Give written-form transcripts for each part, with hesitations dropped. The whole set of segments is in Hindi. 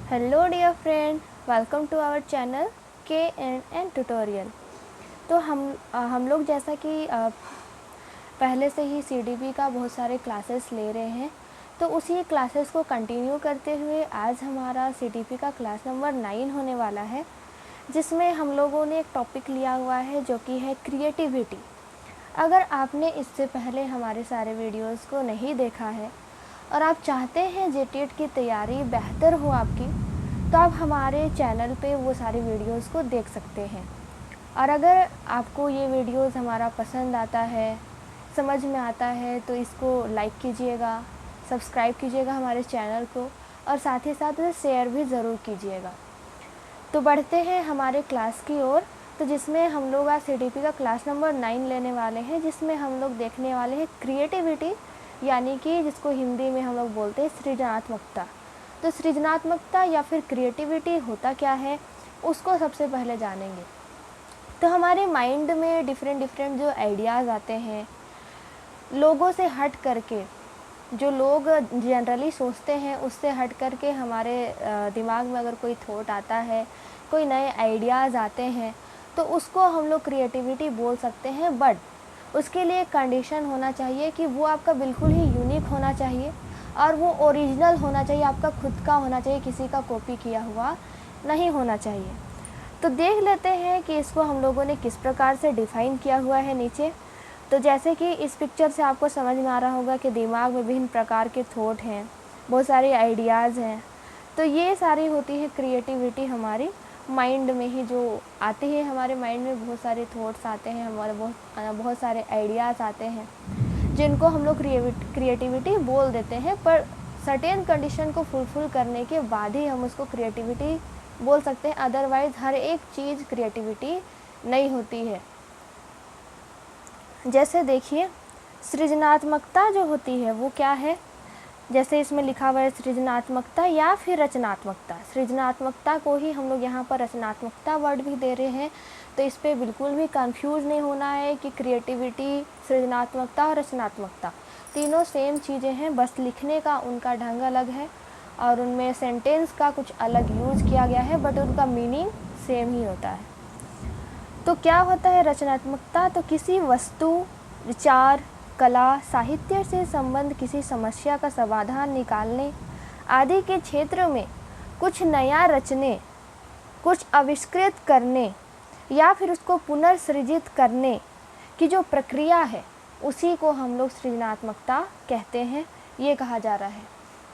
Hello dear friend, welcome to our channel KNN tutorial. तो हम लोग जैसा कि पहले से ही CDP का बहुत सारे क्लासेस ले रहे हैं, तो उसी क्लासेस को कंटिन्यू करते हुए आज हमारा CDP का क्लास नंबर 9 होने वाला है, जिसमें हम लोगों ने एक टॉपिक लिया हुआ है जो कि है क्रिएटिविटी। अगर आपने इससे पहले हमारे सारे वीडियोस को नहीं देखा है और आप चाहते हैं JTET की तैयारी बेहतर हो आपकी, तो आप हमारे चैनल पे वो सारी वीडियोस को देख सकते हैं। और अगर आपको ये वीडियोस हमारा पसंद आता है, समझ में आता है, तो इसको लाइक कीजिएगा, सब्सक्राइब कीजिएगा हमारे चैनल को और साथ ही साथ इसे शेयर भी ज़रूर कीजिएगा। तो बढ़ते हैं हमारे क्लास की ओर, तो जिसमें हम लोग आज CDP का क्लास नंबर 9 लेने वाले हैं, जिसमें हम लोग देखने वाले हैं क्रिएटिविटी, यानी कि जिसको हिंदी में हम लोग बोलते हैं सृजनात्मकता। तो सृजनात्मकता या फिर क्रिएटिविटी होता क्या है, उसको सबसे पहले जानेंगे। तो हमारे माइंड में डिफरेंट जो आइडियाज़ आते हैं, लोगों से हट करके, जो लोग जनरली सोचते हैं उससे हट करके हमारे दिमाग में अगर कोई थॉट आता है, कोई नए आइडियाज़ आते हैं, तो उसको हम लोग क्रिएटिविटी बोल सकते हैं। बट उसके लिए एक कंडीशन होना चाहिए कि वो आपका बिल्कुल ही यूनिक होना चाहिए और वो ओरिजिनल होना चाहिए, आपका खुद का होना चाहिए, किसी का कॉपी किया हुआ नहीं होना चाहिए। तो देख लेते हैं कि इसको हम लोगों ने किस प्रकार से डिफ़ाइन किया हुआ है नीचे। तो जैसे कि इस पिक्चर से आपको समझ में आ रहा होगा कि दिमाग में विभिन्न प्रकार के थॉट हैं, बहुत सारे आइडियाज़ हैं। तो ये सारी होती है क्रिएटिविटी, हमारी माइंड में ही जो आती है। हमारे माइंड में बहुत सारे थॉट्स आते हैं, हमारे बहुत सारे आइडियाज़ आते हैं, जिनको हम लोग क्रिएटिविटी बोल देते हैं। पर सर्टेन कंडीशन को फुलफिल करने के बाद ही हम उसको क्रिएटिविटी बोल सकते हैं, अदरवाइज़ हर एक चीज़ क्रिएटिविटी नहीं होती है। जैसे देखिए, सृजनात्मकता जो होती है वो क्या है, जैसे इसमें लिखा हुआ है सृजनात्मकता या फिर रचनात्मकता। सृजनात्मकता को ही हम लोग यहाँ पर रचनात्मकता वर्ड भी दे रहे हैं, तो इस पर बिल्कुल भी कंफ्यूज नहीं होना है कि क्रिएटिविटी, सृजनात्मकता और रचनात्मकता तीनों सेम चीज़ें हैं, बस लिखने का उनका ढंग अलग है और उनमें सेंटेंस का कुछ अलग यूज़ किया गया है, बट उनका मीनिंग सेम ही होता है। तो क्या होता है रचनात्मकता? तो किसी वस्तु, विचार, कला, साहित्य से संबंध किसी समस्या का समाधान निकालने आदि के क्षेत्र में कुछ नया रचने, कुछ आविष्कृत करने या फिर उसको पुनर्सृजित करने की जो प्रक्रिया है, उसी को हम लोग सृजनात्मकता कहते हैं, ये कहा जा रहा है।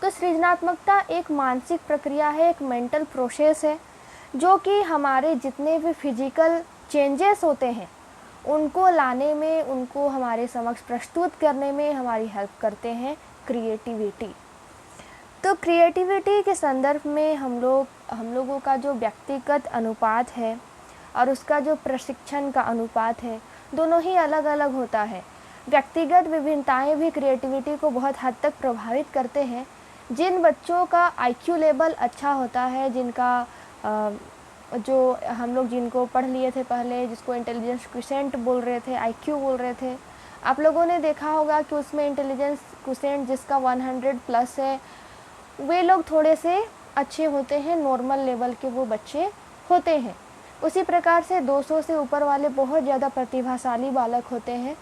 तो सृजनात्मकता एक मानसिक प्रक्रिया है, एक मेंटल प्रोसेस है, जो कि हमारे जितने भी फिजिकल चेंजेस होते हैं उनको लाने में, उनको हमारे समक्ष प्रस्तुत करने में हमारी हेल्प करते हैं क्रिएटिविटी। तो क्रिएटिविटी के संदर्भ में हम लोगों का जो व्यक्तिगत अनुपात है और उसका जो प्रशिक्षण का अनुपात है, दोनों ही अलग अलग होता है। व्यक्तिगत विभिन्नताएं भी क्रिएटिविटी को बहुत हद तक प्रभावित करते हैं। जिन बच्चों का IQ लेवल अच्छा होता है, जिनका जो हम लोग जिनको पढ़ लिए थे पहले, जिसको इंटेलिजेंस क्वोशिएंट बोल रहे थे, IQ बोल रहे थे, आप लोगों ने देखा होगा कि उसमें इंटेलिजेंस क्वोशिएंट जिसका 100 प्लस है, वे लोग थोड़े से अच्छे होते हैं, नॉर्मल लेवल के वो बच्चे होते हैं। उसी प्रकार से 200 से ऊपर वाले बहुत ज़्यादा प्रतिभाशाली बालक होते हैं।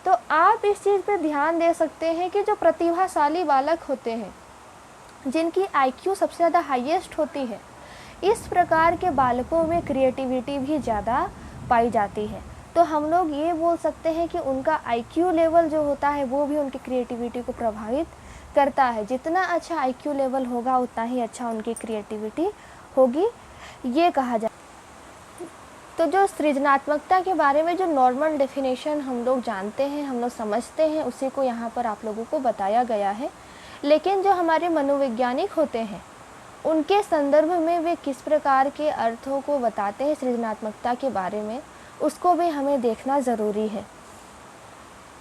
तो आप इस चीज़ पर ध्यान दे सकते हैं कि जो प्रतिभाशाली बालक होते हैं, जिनकी IQ सबसे ज़्यादा हाईएस्ट होती है, इस प्रकार के बालकों में क्रिएटिविटी भी ज़्यादा पाई जाती है। तो हम लोग ये बोल सकते हैं कि उनका IQ लेवल जो होता है वो भी उनकी क्रिएटिविटी को प्रभावित करता है। जितना अच्छा IQ लेवल होगा उतना ही अच्छा उनकी क्रिएटिविटी होगी, ये कहा जाए। तो जो सृजनात्मकता के बारे में जो नॉर्मल डेफिनेशन हम लोग जानते हैं, हम लोग समझते हैं, उसी को यहाँ पर आप लोगों को बताया गया है। लेकिन जो हमारे मनोवैज्ञानिक होते हैं, उनके संदर्भ में वे किस प्रकार के अर्थों को बताते हैं सृजनात्मकता के बारे में, उसको भी हमें देखना ज़रूरी है।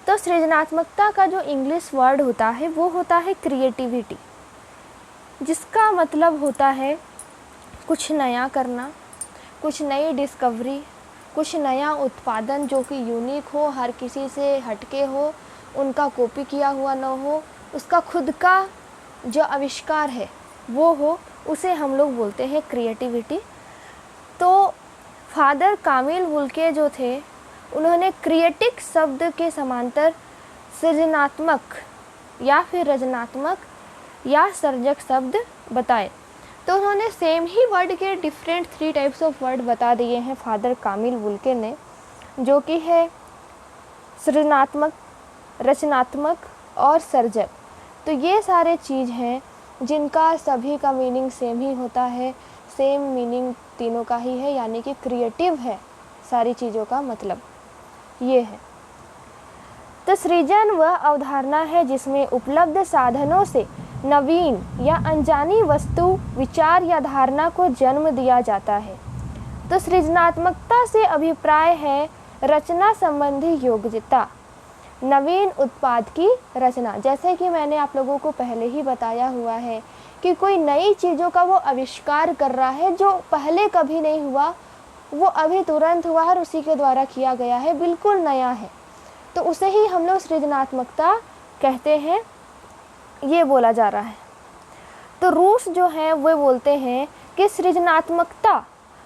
तो सृजनात्मकता का जो इंग्लिश वर्ड होता है वो होता है क्रिएटिविटी, जिसका मतलब होता है कुछ नया करना, कुछ नई डिस्कवरी, कुछ नया उत्पादन जो कि यूनिक हो, हर किसी से हटके हो, उनका कॉपी किया हुआ न हो, उसका खुद का जो आविष्कार है वो हो, उसे हम लोग बोलते हैं क्रिएटिविटी। तो फादर कामिल वुल्के जो थे, उन्होंने क्रिएटिव शब्द के समांतर सृजनात्मक या फिर रचनात्मक या सर्जक शब्द बताए। तो उन्होंने सेम ही वर्ड के डिफरेंट 3 टाइप्स ऑफ वर्ड बता दिए हैं फादर कामिल वुल्के ने, जो कि है सृजनात्मक, रचनात्मक और सर्जक। तो ये सारे चीज़ हैं जिनका सभी का मीनिंग सेम ही होता है, सेम मीनिंग तीनों का ही है, यानी कि क्रिएटिव है सारी चीज़ों का मतलब ये है। तो सृजन वह अवधारणा है जिसमें उपलब्ध साधनों से नवीन या अनजानी वस्तु, विचार या धारणा को जन्म दिया जाता है। तो सृजनात्मकता से अभिप्राय है रचना संबंधी योग्यता, नवीन उत्पाद की रचना। जैसे कि मैंने आप लोगों को पहले ही बताया हुआ है कि कोई नई चीज़ों का वो आविष्कार कर रहा है जो पहले कभी नहीं हुआ, वो अभी तुरंत हुआ और उसी के द्वारा किया गया है, बिल्कुल नया है। तो उसे ही हम लोग सृजनात्मकता कहते हैं, ये बोला जा रहा है। तो रूस जो है वो बोलते हैं कि सृजनात्मकता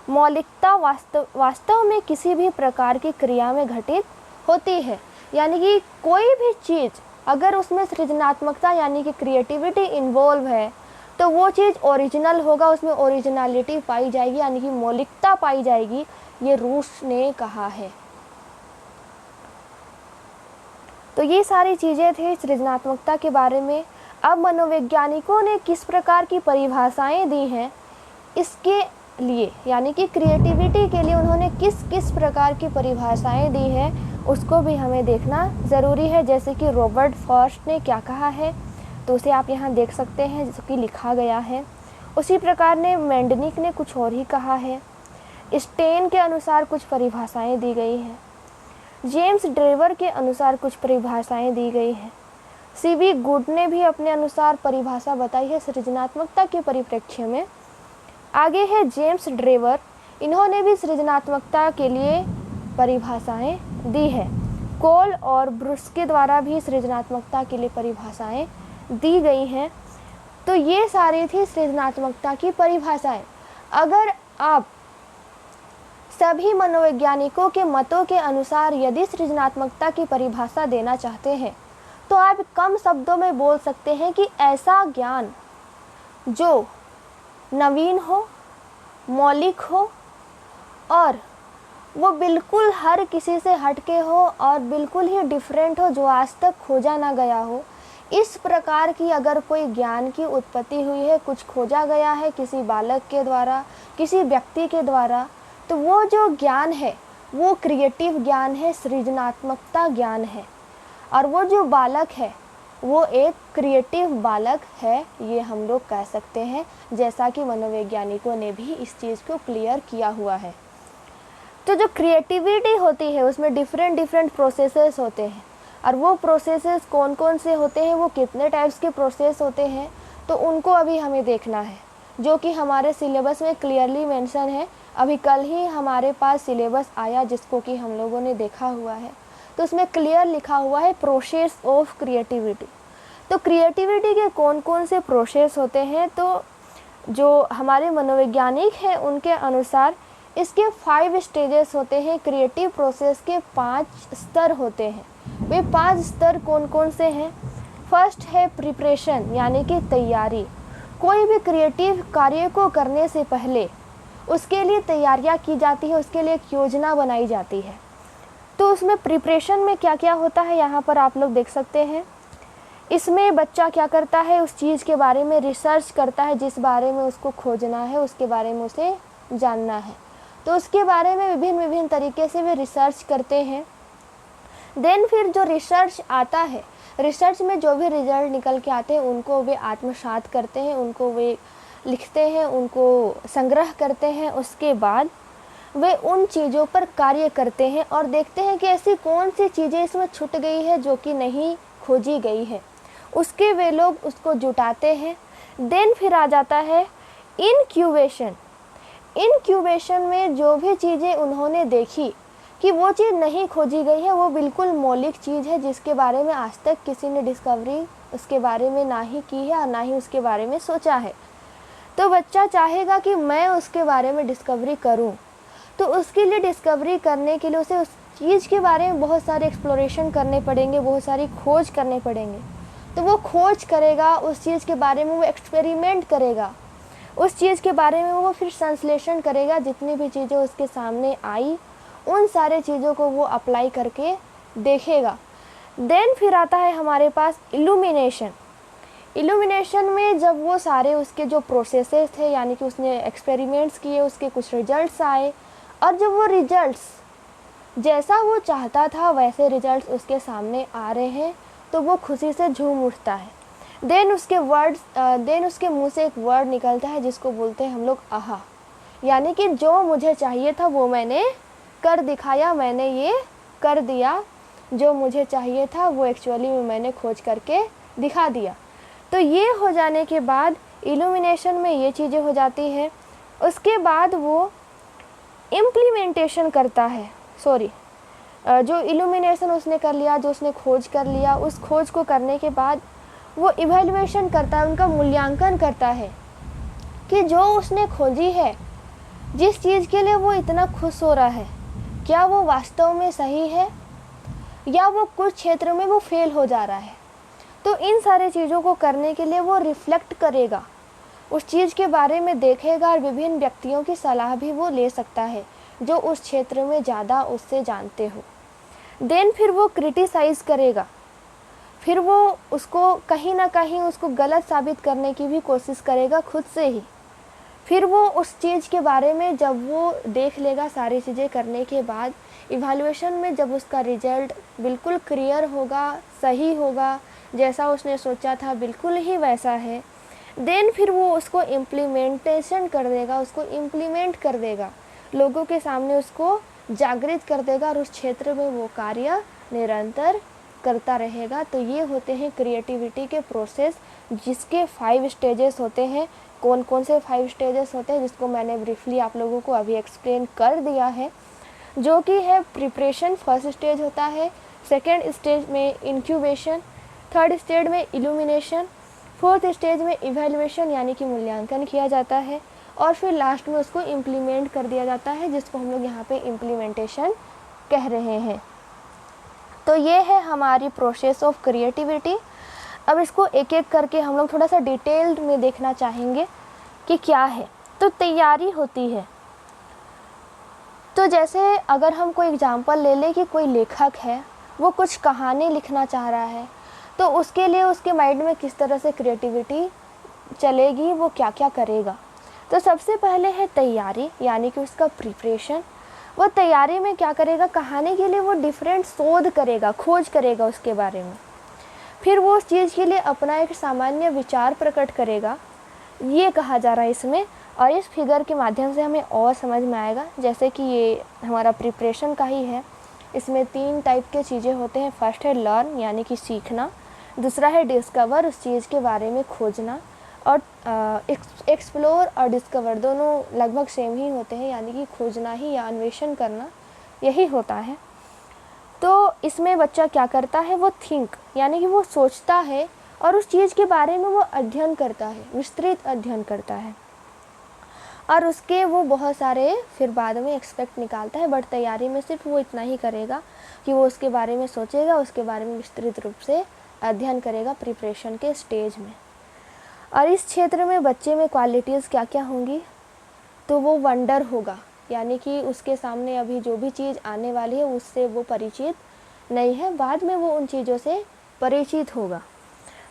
मौलिकता वास्तव में किसी भी प्रकार की क्रिया में घटित होती है। यानी कि कोई भी चीज़ अगर उसमें सृजनात्मकता यानी कि क्रिएटिविटी इन्वॉल्व है तो वो चीज़ ओरिजिनल होगा, उसमें ओरिजिनलिटी पाई जाएगी, यानी कि मौलिकता पाई जाएगी, ये रूस ने कहा है। तो ये सारी चीज़ें थी सृजनात्मकता के बारे में। अब मनोवैज्ञानिकों ने किस प्रकार की परिभाषाएं दी हैं इसके लिए, यानी कि क्रिएटिविटी के लिए उन्होंने किस किस प्रकार की परिभाषाएं दी है उसको भी हमें देखना ज़रूरी है। जैसे कि रॉबर्ट फॉस्ट ने क्या कहा है, तो उसे आप यहाँ देख सकते हैं जो कि लिखा गया है। उसी प्रकार ने मेंडनिक ने कुछ और ही कहा है। स्टेन के अनुसार कुछ परिभाषाएं दी गई हैं। जेम्स ड्रेवर के अनुसार कुछ परिभाषाएं दी गई हैं। सीवी गुड ने भी अपने अनुसार परिभाषा बताई है सृजनात्मकता के परिप्रेक्ष्य में। आगे है जेम्स ड्रेवर, इन्होंने भी सृजनात्मकता के लिए परिभाषाएं दी है। कोल और ब्रूस के द्वारा भी सृजनात्मकता के लिए परिभाषाएं दी गई हैं। तो ये सारी थी सृजनात्मकता की परिभाषाएं। अगर आप सभी मनोवैज्ञानिकों के मतों के अनुसार यदि सृजनात्मकता की परिभाषा देना चाहते हैं तो आप कम शब्दों में बोल सकते हैं कि ऐसा ज्ञान जो नवीन हो, मौलिक हो और वो बिल्कुल हर किसी से हटके हो और बिल्कुल ही डिफरेंट हो, जो आज तक खोजा ना गया हो। इस प्रकार की अगर कोई ज्ञान की उत्पत्ति हुई है, कुछ खोजा गया है किसी बालक के द्वारा, किसी व्यक्ति के द्वारा, तो वो जो ज्ञान है वो क्रिएटिव ज्ञान है, सृजनात्मकता ज्ञान है। और वो जो बालक है वो एक क्रिएटिव बालक है, ये हम लोग कह सकते हैं, जैसा कि मनोवैज्ञानिकों ने भी इस चीज़ को क्लियर किया हुआ है। तो जो क्रिएटिविटी होती है उसमें डिफरेंट प्रोसेसेस होते हैं, और वो प्रोसेसेस कौन कौन से होते हैं, वो कितने टाइप्स के प्रोसेस होते हैं, तो उनको अभी हमें देखना है, जो कि हमारे सिलेबस में क्लियरली मेंशन है। अभी कल ही हमारे पास सिलेबस आया जिसको कि हम लोगों ने देखा हुआ है, तो उसमें क्लियर लिखा हुआ है प्रोसेस ऑफ क्रिएटिविटी। तो क्रिएटिविटी के कौन कौन से प्रोसेस होते हैं, तो जो हमारे मनोवैज्ञानिक हैं उनके अनुसार इसके 5 स्टेजेस होते हैं। क्रिएटिव प्रोसेस के 5 स्तर होते हैं। वे 5 स्तर कौन कौन से हैं? फर्स्ट है प्रिपरेशन, यानी कि तैयारी। कोई भी क्रिएटिव कार्य को करने से पहले उसके लिए तैयारियां की जाती है, उसके लिए एक योजना बनाई जाती है। तो उसमें प्रिपरेशन में क्या क्या होता है यहाँ पर आप लोग देख सकते हैं। इसमें बच्चा क्या करता है, उस चीज़ के बारे में रिसर्च करता है, जिस बारे में उसको खोजना है उसके बारे में उसे जानना है, तो उसके बारे में विभिन्न तरीके से वे रिसर्च करते हैं। देन फिर जो रिसर्च आता है, रिसर्च में जो भी रिजल्ट निकल के आते हैं उनको वे आत्मसात करते हैं, उनको वे लिखते हैं, उनको संग्रह करते हैं। उसके बाद वे उन चीज़ों पर कार्य करते हैं और देखते हैं कि ऐसी कौन सी चीज़ें इसमें छूट गई है जो कि नहीं खोजी गई है, उसके वे लोग उसको जुटाते हैं। देन फिर आ जाता है इनक्यूबेशन। इनक्यूबेशन में जो भी चीज़ें उन्होंने देखी कि वो चीज़ नहीं खोजी गई है, वो बिल्कुल मौलिक चीज़ है जिसके बारे में आज तक किसी ने डिस्कवरी उसके बारे में ना ही की है और ना ही उसके बारे में सोचा है, तो बच्चा चाहेगा कि मैं उसके बारे में डिस्कवरी करूं। तो उसके लिए डिस्कवरी करने के लिए उसे उस चीज़ के बारे में बहुत सारे एक्सप्लोरेशन करने पड़ेंगे, बहुत सारी खोज करने पड़ेंगे। तो वो खोज करेगा, उस चीज़ के बारे में वो एक्सपेरिमेंट करेगा, उस चीज़ के बारे में वो फिर संश्लेषण करेगा। जितनी भी चीज़ें उसके सामने आई उन सारे चीज़ों को वो अप्लाई करके देखेगा। देन फिर आता है हमारे पास इल्यूमिनेशन। इल्यूमिनेशन में जब वो सारे उसके जो प्रोसेसेस थे, यानी कि उसने एक्सपेरिमेंट्स किए, उसके कुछ रिजल्ट्स आए, और जब वो रिजल्ट्स जैसा वो चाहता था वैसे रिजल्ट्स उसके सामने आ रहे हैं, तो वो खुशी से झूम उठता है। देन उसके मुंह से एक वर्ड निकलता है जिसको बोलते हैं हम लोग आहा, यानी कि जो मुझे चाहिए था वो मैंने कर दिखाया, मैंने ये कर दिया, जो मुझे चाहिए था वो एक्चुअली में मैंने खोज करके दिखा दिया। तो ये हो जाने के बाद इल्यूमिनेशन में ये चीज़ें हो जाती हैं। उसके बाद वो इम्प्लीमेंटेशन करता है, जो इल्यूमिनेशन उसने कर लिया, जो उसने खोज कर लिया, उस खोज को करने के बाद वो इवैल्यूएशन करता है, उनका मूल्यांकन करता है कि जो उसने खोजी है, जिस चीज़ के लिए वो इतना खुश हो रहा है, क्या वो वास्तव में सही है या वो कुछ क्षेत्र में वो फेल हो जा रहा है। तो इन सारे चीज़ों को करने के लिए वो रिफ्लेक्ट करेगा, उस चीज़ के बारे में देखेगा, और विभिन्न व्यक्तियों की सलाह भी वो ले सकता है जो उस क्षेत्र में ज़्यादा उससे जानते हो। देन फिर वो क्रिटिसाइज़ करेगा, फिर वो उसको कहीं ना कहीं उसको गलत साबित करने की भी कोशिश करेगा खुद से ही। फिर वो उस चीज़ के बारे में जब वो देख लेगा, सारी चीज़ें करने के बाद इवैल्यूएशन में जब उसका रिजल्ट बिल्कुल क्लियर होगा, सही होगा, जैसा उसने सोचा था बिल्कुल ही वैसा है, देन फिर वो उसको इम्प्लीमेंटेशन कर देगा, उसको इम्प्लीमेंट कर देगा, लोगों के सामने उसको जागृत कर देगा, और उस क्षेत्र में वो कार्य निरंतर करता रहेगा। तो ये होते हैं क्रिएटिविटी के प्रोसेस, जिसके 5 स्टेजेस होते हैं। कौन कौन से 5 स्टेजेस होते हैं जिसको मैंने ब्रीफली आप लोगों को अभी एक्सप्लेन कर दिया है, जो कि है प्रिपरेशन, फर्स्ट स्टेज होता है, सेकेंड स्टेज में इंक्यूबेशन, थर्ड स्टेज में इल्यूमिनेशन, फोर्थ स्टेज में इवैल्यूएशन यानी कि मूल्यांकन किया जाता है, और फिर लास्ट में उसको इम्प्लीमेंट कर दिया जाता है, जिसको हम लोग यहाँ पे इम्प्लीमेंटेशन कह रहे हैं। तो ये है हमारी प्रोसेस ऑफ क्रिएटिविटी। अब इसको एक एक करके हम लोग थोड़ा सा डिटेल्ड में देखना चाहेंगे कि क्या है। तो तैयारी होती है। तो जैसे अगर हम कोई एग्जांपल ले लें कि कोई लेखक है, वो कुछ कहानी लिखना चाह रहा है, तो उसके लिए उसके माइंड में किस तरह से क्रिएटिविटी चलेगी, वो क्या क्या करेगा। तो सबसे पहले है तैयारी, यानी कि उसका प्रिपरेशन। वो तैयारी में क्या करेगा, कहानी के लिए वो डिफरेंट शोध करेगा, खोज करेगा उसके बारे में। फिर वो उस चीज़ के लिए अपना एक सामान्य विचार प्रकट करेगा, ये कहा जा रहा है इसमें। और इस फिगर के माध्यम से हमें और समझ में आएगा, जैसे कि ये हमारा प्रिपरेशन का ही है। इसमें 3 टाइप के चीज़ें होते हैं। फर्स्ट है लर्न, यानी कि सीखना। दूसरा है डिस्कवर, उस चीज़ के बारे में खोजना। और एक्सप्लोर और डिस्कवर दोनों लगभग सेम ही होते हैं, यानी कि खोजना ही या अन्वेषण करना यही होता है। तो इसमें बच्चा क्या करता है, वो थिंक, यानी कि वो सोचता है और उस चीज़ के बारे में वो अध्ययन करता है, विस्तृत अध्ययन करता है, और उसके वो बहुत सारे फिर बाद में एक्सपेक्ट निकालता है। बट तैयारी में सिर्फ वो इतना ही करेगा कि वो उसके बारे में सोचेगा, उसके बारे में विस्तृत रूप से अध्ययन करेगा प्रिपरेशन के स्टेज में। और इस क्षेत्र में बच्चे में क्वालिटीज़ क्या क्या होंगी, तो वो वंडर होगा, यानी कि उसके सामने अभी जो भी चीज़ आने वाली है उससे वो परिचित नहीं है, बाद में वो उन चीज़ों से परिचित होगा।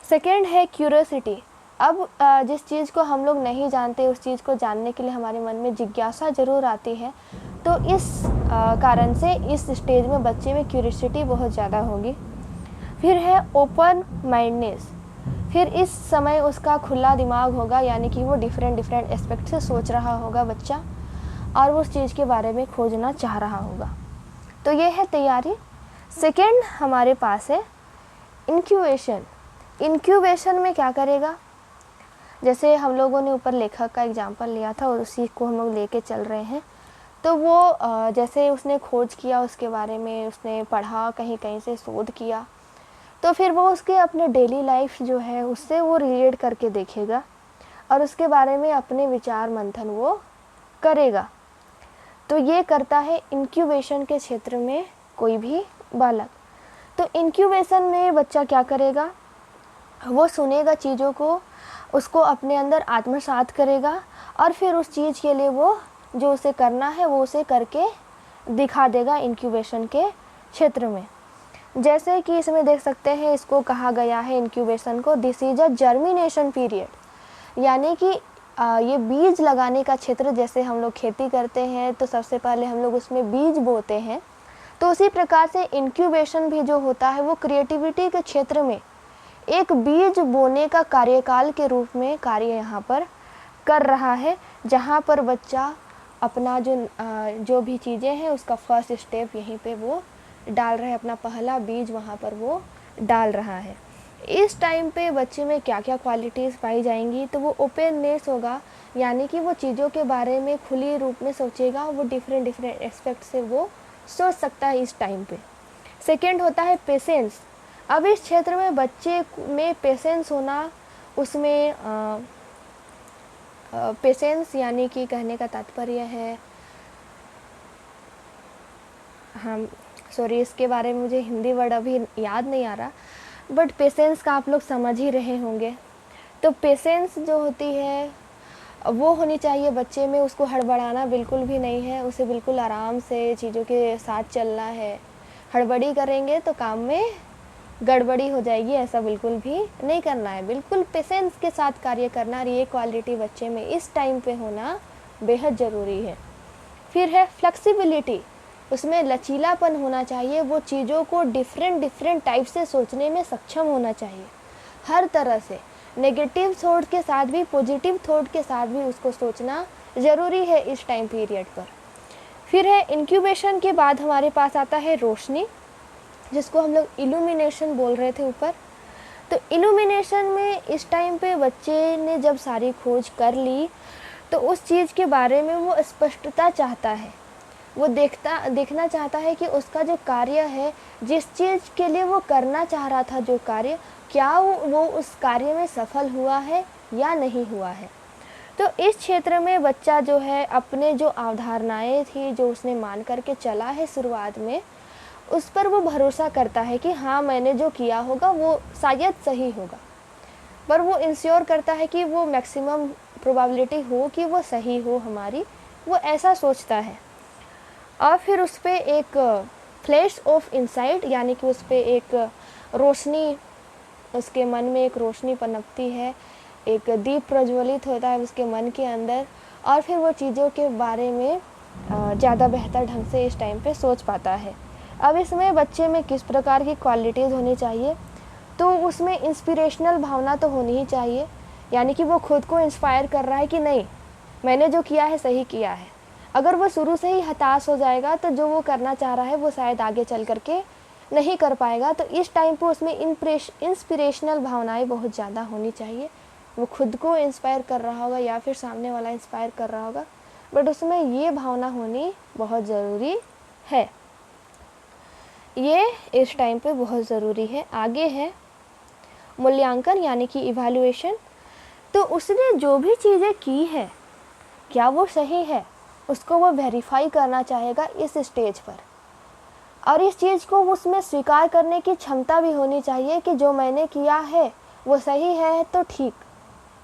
सेकेंड है क्यूरियोसिटी। अब जिस चीज़ को हम लोग नहीं जानते, उस चीज़ को जानने के लिए हमारे मन में जिज्ञासा ज़रूर आती है। तो इस कारण से इस स्टेज में बच्चे में क्यूरियोसिटी बहुत ज़्यादा होगी। फिर है ओपन माइंडनेस। फिर इस समय उसका खुला दिमाग होगा, यानी कि वो डिफरेंट एस्पेक्ट से सोच रहा होगा बच्चा, और वो उस चीज़ के बारे में खोजना चाह रहा होगा। तो ये है तैयारी। सेकेंड हमारे पास है इंक्यूबेशन। इंक्यूबेशन में क्या करेगा, जैसे हम लोगों ने ऊपर लेखक का एग्जाम्पल लिया था और उसी को हम लोग लेके चल रहे हैं। तो वो जैसे उसने खोज किया, उसके बारे में उसने पढ़ा, कहीं कहीं से शोध किया, तो फिर वो उसके अपने डेली लाइफ जो है उससे वो रिलेट करके देखेगा, और उसके बारे में अपने विचार मंथन वो करेगा। तो ये करता है इंक्यूबेशन के क्षेत्र में कोई भी बालक। तो इंक्यूबेशन में बच्चा क्या करेगा, वो सुनेगा चीज़ों को, उसको अपने अंदर आत्मसात करेगा और फिर उस चीज़ के लिए वो जो उसे करना है वो उसे करके दिखा देगा इंक्यूबेशन के क्षेत्र में। जैसे कि इसमें देख सकते हैं, इसको कहा गया है इंक्यूबेशन को, this is a germination period, यानी कि ये बीज लगाने का क्षेत्र। जैसे हम लोग खेती करते हैं तो सबसे पहले हम लोग उसमें बीज बोते हैं, तो उसी प्रकार से इंक्यूबेशन भी जो होता है वो क्रिएटिविटी के क्षेत्र में एक बीज बोने का कार्यकाल के रूप में कार्य यहाँ पर कर रहा है, जहाँ पर बच्चा अपना जो भी चीज़ें हैं उसका फर्स्ट स्टेप यहीं पे वो डाल रहा है, अपना पहला बीज वहाँ पर वो डाल रहा है। इस टाइम पे बच्चे में क्या क्या क्वालिटीज़ पाई जाएंगी, तो वो ओपननेस होगा, यानी कि वो चीज़ों के बारे में खुली रूप में सोचेगा, वो डिफरेंट एस्पेक्ट से वो सोच सकता है इस टाइम पे। सेकेंड होता है पेशेंस। अब इस क्षेत्र में बच्चे में पेशेंस होना, उसमें पेशेंस यानी कि कहने का तात्पर्य है, हम सॉरी इसके बारे में मुझे हिंदी वर्ड अभी याद नहीं आ रहा, बट पेशेंस का आप लोग समझ ही रहे होंगे। तो पेशेंस जो होती है वो होनी चाहिए बच्चे में, उसको हड़बड़ाना बिल्कुल भी नहीं है, उसे बिल्कुल आराम से चीज़ों के साथ चलना है। हड़बड़ी करेंगे तो काम में गड़बड़ी हो जाएगी, ऐसा बिल्कुल भी नहीं करना है, बिल्कुल पेशेंस के साथ कार्य करना। और ये क्वालिटी बच्चे में इस टाइम पे होना बेहद ज़रूरी है। फिर है फ्लेक्सिबिलिटी, उसमें लचीलापन होना चाहिए, वो चीज़ों को डिफरेंट टाइप से सोचने में सक्षम होना चाहिए, हर तरह से नेगेटिव थॉट के साथ भी पॉजिटिव थॉट के साथ भी उसको सोचना ज़रूरी है इस टाइम पीरियड पर। फिर है इंक्यूबेशन के बाद हमारे पास आता है रोशनी, जिसको हम लोग इल्यूमिनेशन बोल रहे थे ऊपर। तो इल्यूमिनेशन में इस टाइम पे बच्चे ने जब सारी खोज कर ली तो उस चीज़ के बारे में वो स्पष्टता चाहता है, वो देखना चाहता है कि उसका जो कार्य है, जिस चीज़ के लिए वो करना चाह रहा था जो कार्य, क्या वो उस कार्य में सफल हुआ है या नहीं हुआ है। तो इस क्षेत्र में बच्चा जो है अपने जो अवधारणाएं थी, जो उसने मान करके चला है शुरुआत में, उस पर वो भरोसा करता है कि हाँ मैंने जो किया होगा वो शायद सही होगा, पर वो इंश्योर करता है कि वो मैक्सिमम प्रोबेबिलिटी हो कि वो सही हो हमारी, वो ऐसा सोचता है। और फिर उस पर एक फ्लैश ऑफ इंसाइट, यानी कि उस पर एक रोशनी, उसके मन में एक रोशनी पनपती है, एक दीप प्रज्वलित होता है उसके मन के अंदर, और फिर वो चीज़ों के बारे में ज़्यादा बेहतर ढंग से इस टाइम पे सोच पाता है। अब इसमें बच्चे में किस प्रकार की क्वालिटीज़ होनी चाहिए, तो उसमें इंस्पिरेशनल भावना तो होनी ही चाहिए, यानी कि वो खुद को इंस्पायर कर रहा है कि नहीं मैंने जो किया है सही किया है। अगर वो शुरू से ही हताश हो जाएगा तो जो वो करना चाह रहा है वो शायद आगे चल करके नहीं कर पाएगा। तो इस टाइम पे उसमें इंस्पिरेशनल भावनाएं बहुत ज़्यादा होनी चाहिए। वो खुद को इंस्पायर कर रहा होगा या फिर सामने वाला इंस्पायर कर रहा होगा, बट उसमें ये भावना होनी बहुत ज़रूरी है, ये इस टाइम पे बहुत ज़रूरी है। आगे है मूल्यांकन यानी कि इवैल्यूएशन। तो उसने जो भी चीज़ें की है क्या वो सही है, उसको वो वेरीफाई करना चाहेगा इस स्टेज पर, और इस चीज़ को उसमें स्वीकार करने की क्षमता भी होनी चाहिए कि जो मैंने किया है वो सही है तो ठीक,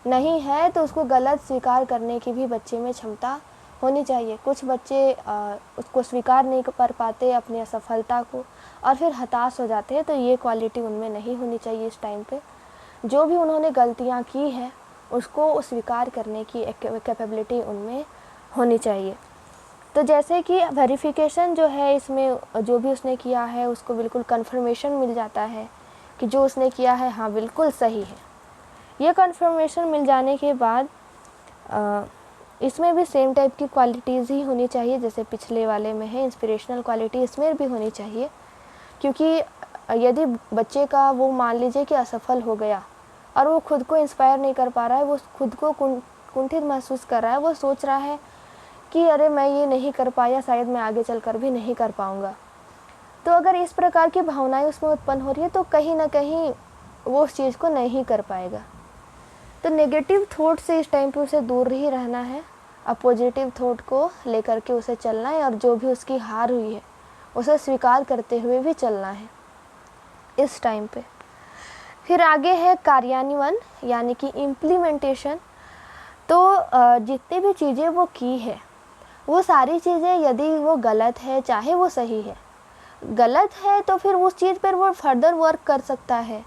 नहीं है तो उसको गलत स्वीकार करने की भी बच्चे में क्षमता होनी चाहिए। कुछ बच्चे उसको स्वीकार नहीं कर पाते अपनी असफलता को और फिर हताश हो जाते हैं, तो ये क्वालिटी उनमें नहीं होनी चाहिए इस टाइम पे। जो भी उन्होंने गलतियाँ की हैं उसको स्वीकार करने की कैपेबिलिटी उनमें होनी चाहिए। तो जैसे कि वेरिफिकेशन जो है, इसमें जो भी उसने किया है उसको बिल्कुल कंफर्मेशन मिल जाता है कि जो उसने किया है हाँ बिल्कुल सही है। ये कंफर्मेशन मिल जाने के बाद इसमें भी सेम टाइप की क्वालिटीज़ ही होनी चाहिए जैसे पिछले वाले में है, इंस्पिरेशनल क्वालिटी इसमें भी होनी चाहिए। क्योंकि यदि बच्चे का वो मान लीजिए कि असफल हो गया और वो खुद को इंस्पायर नहीं कर पा रहा है, वो खुद को कुंठित महसूस कर रहा है, वो सोच रहा है कि अरे मैं ये नहीं कर पाया, शायद मैं आगे चलकर भी नहीं कर पाऊँगा। तो अगर इस प्रकार की भावनाएं उसमें उत्पन्न हो रही है तो कहीं ना कहीं वो उस चीज़ को नहीं कर पाएगा। तो नेगेटिव थॉट से इस टाइम पे उसे दूर ही रहना है, अब पॉजिटिव थॉट को लेकर के उसे चलना है, और जो भी उसकी हार हुई है उसे स्वीकार करते हुए भी चलना है इस टाइम पे। फिर आगे है कार्यान्वयन यानी कि इम्प्लीमेंटेशन। तो जितनी भी चीज़ें वो की है वो सारी चीज़ें यदि वो गलत है चाहे वो सही है, गलत है तो फिर उस चीज़ पर वो फर्दर वर्क कर सकता है,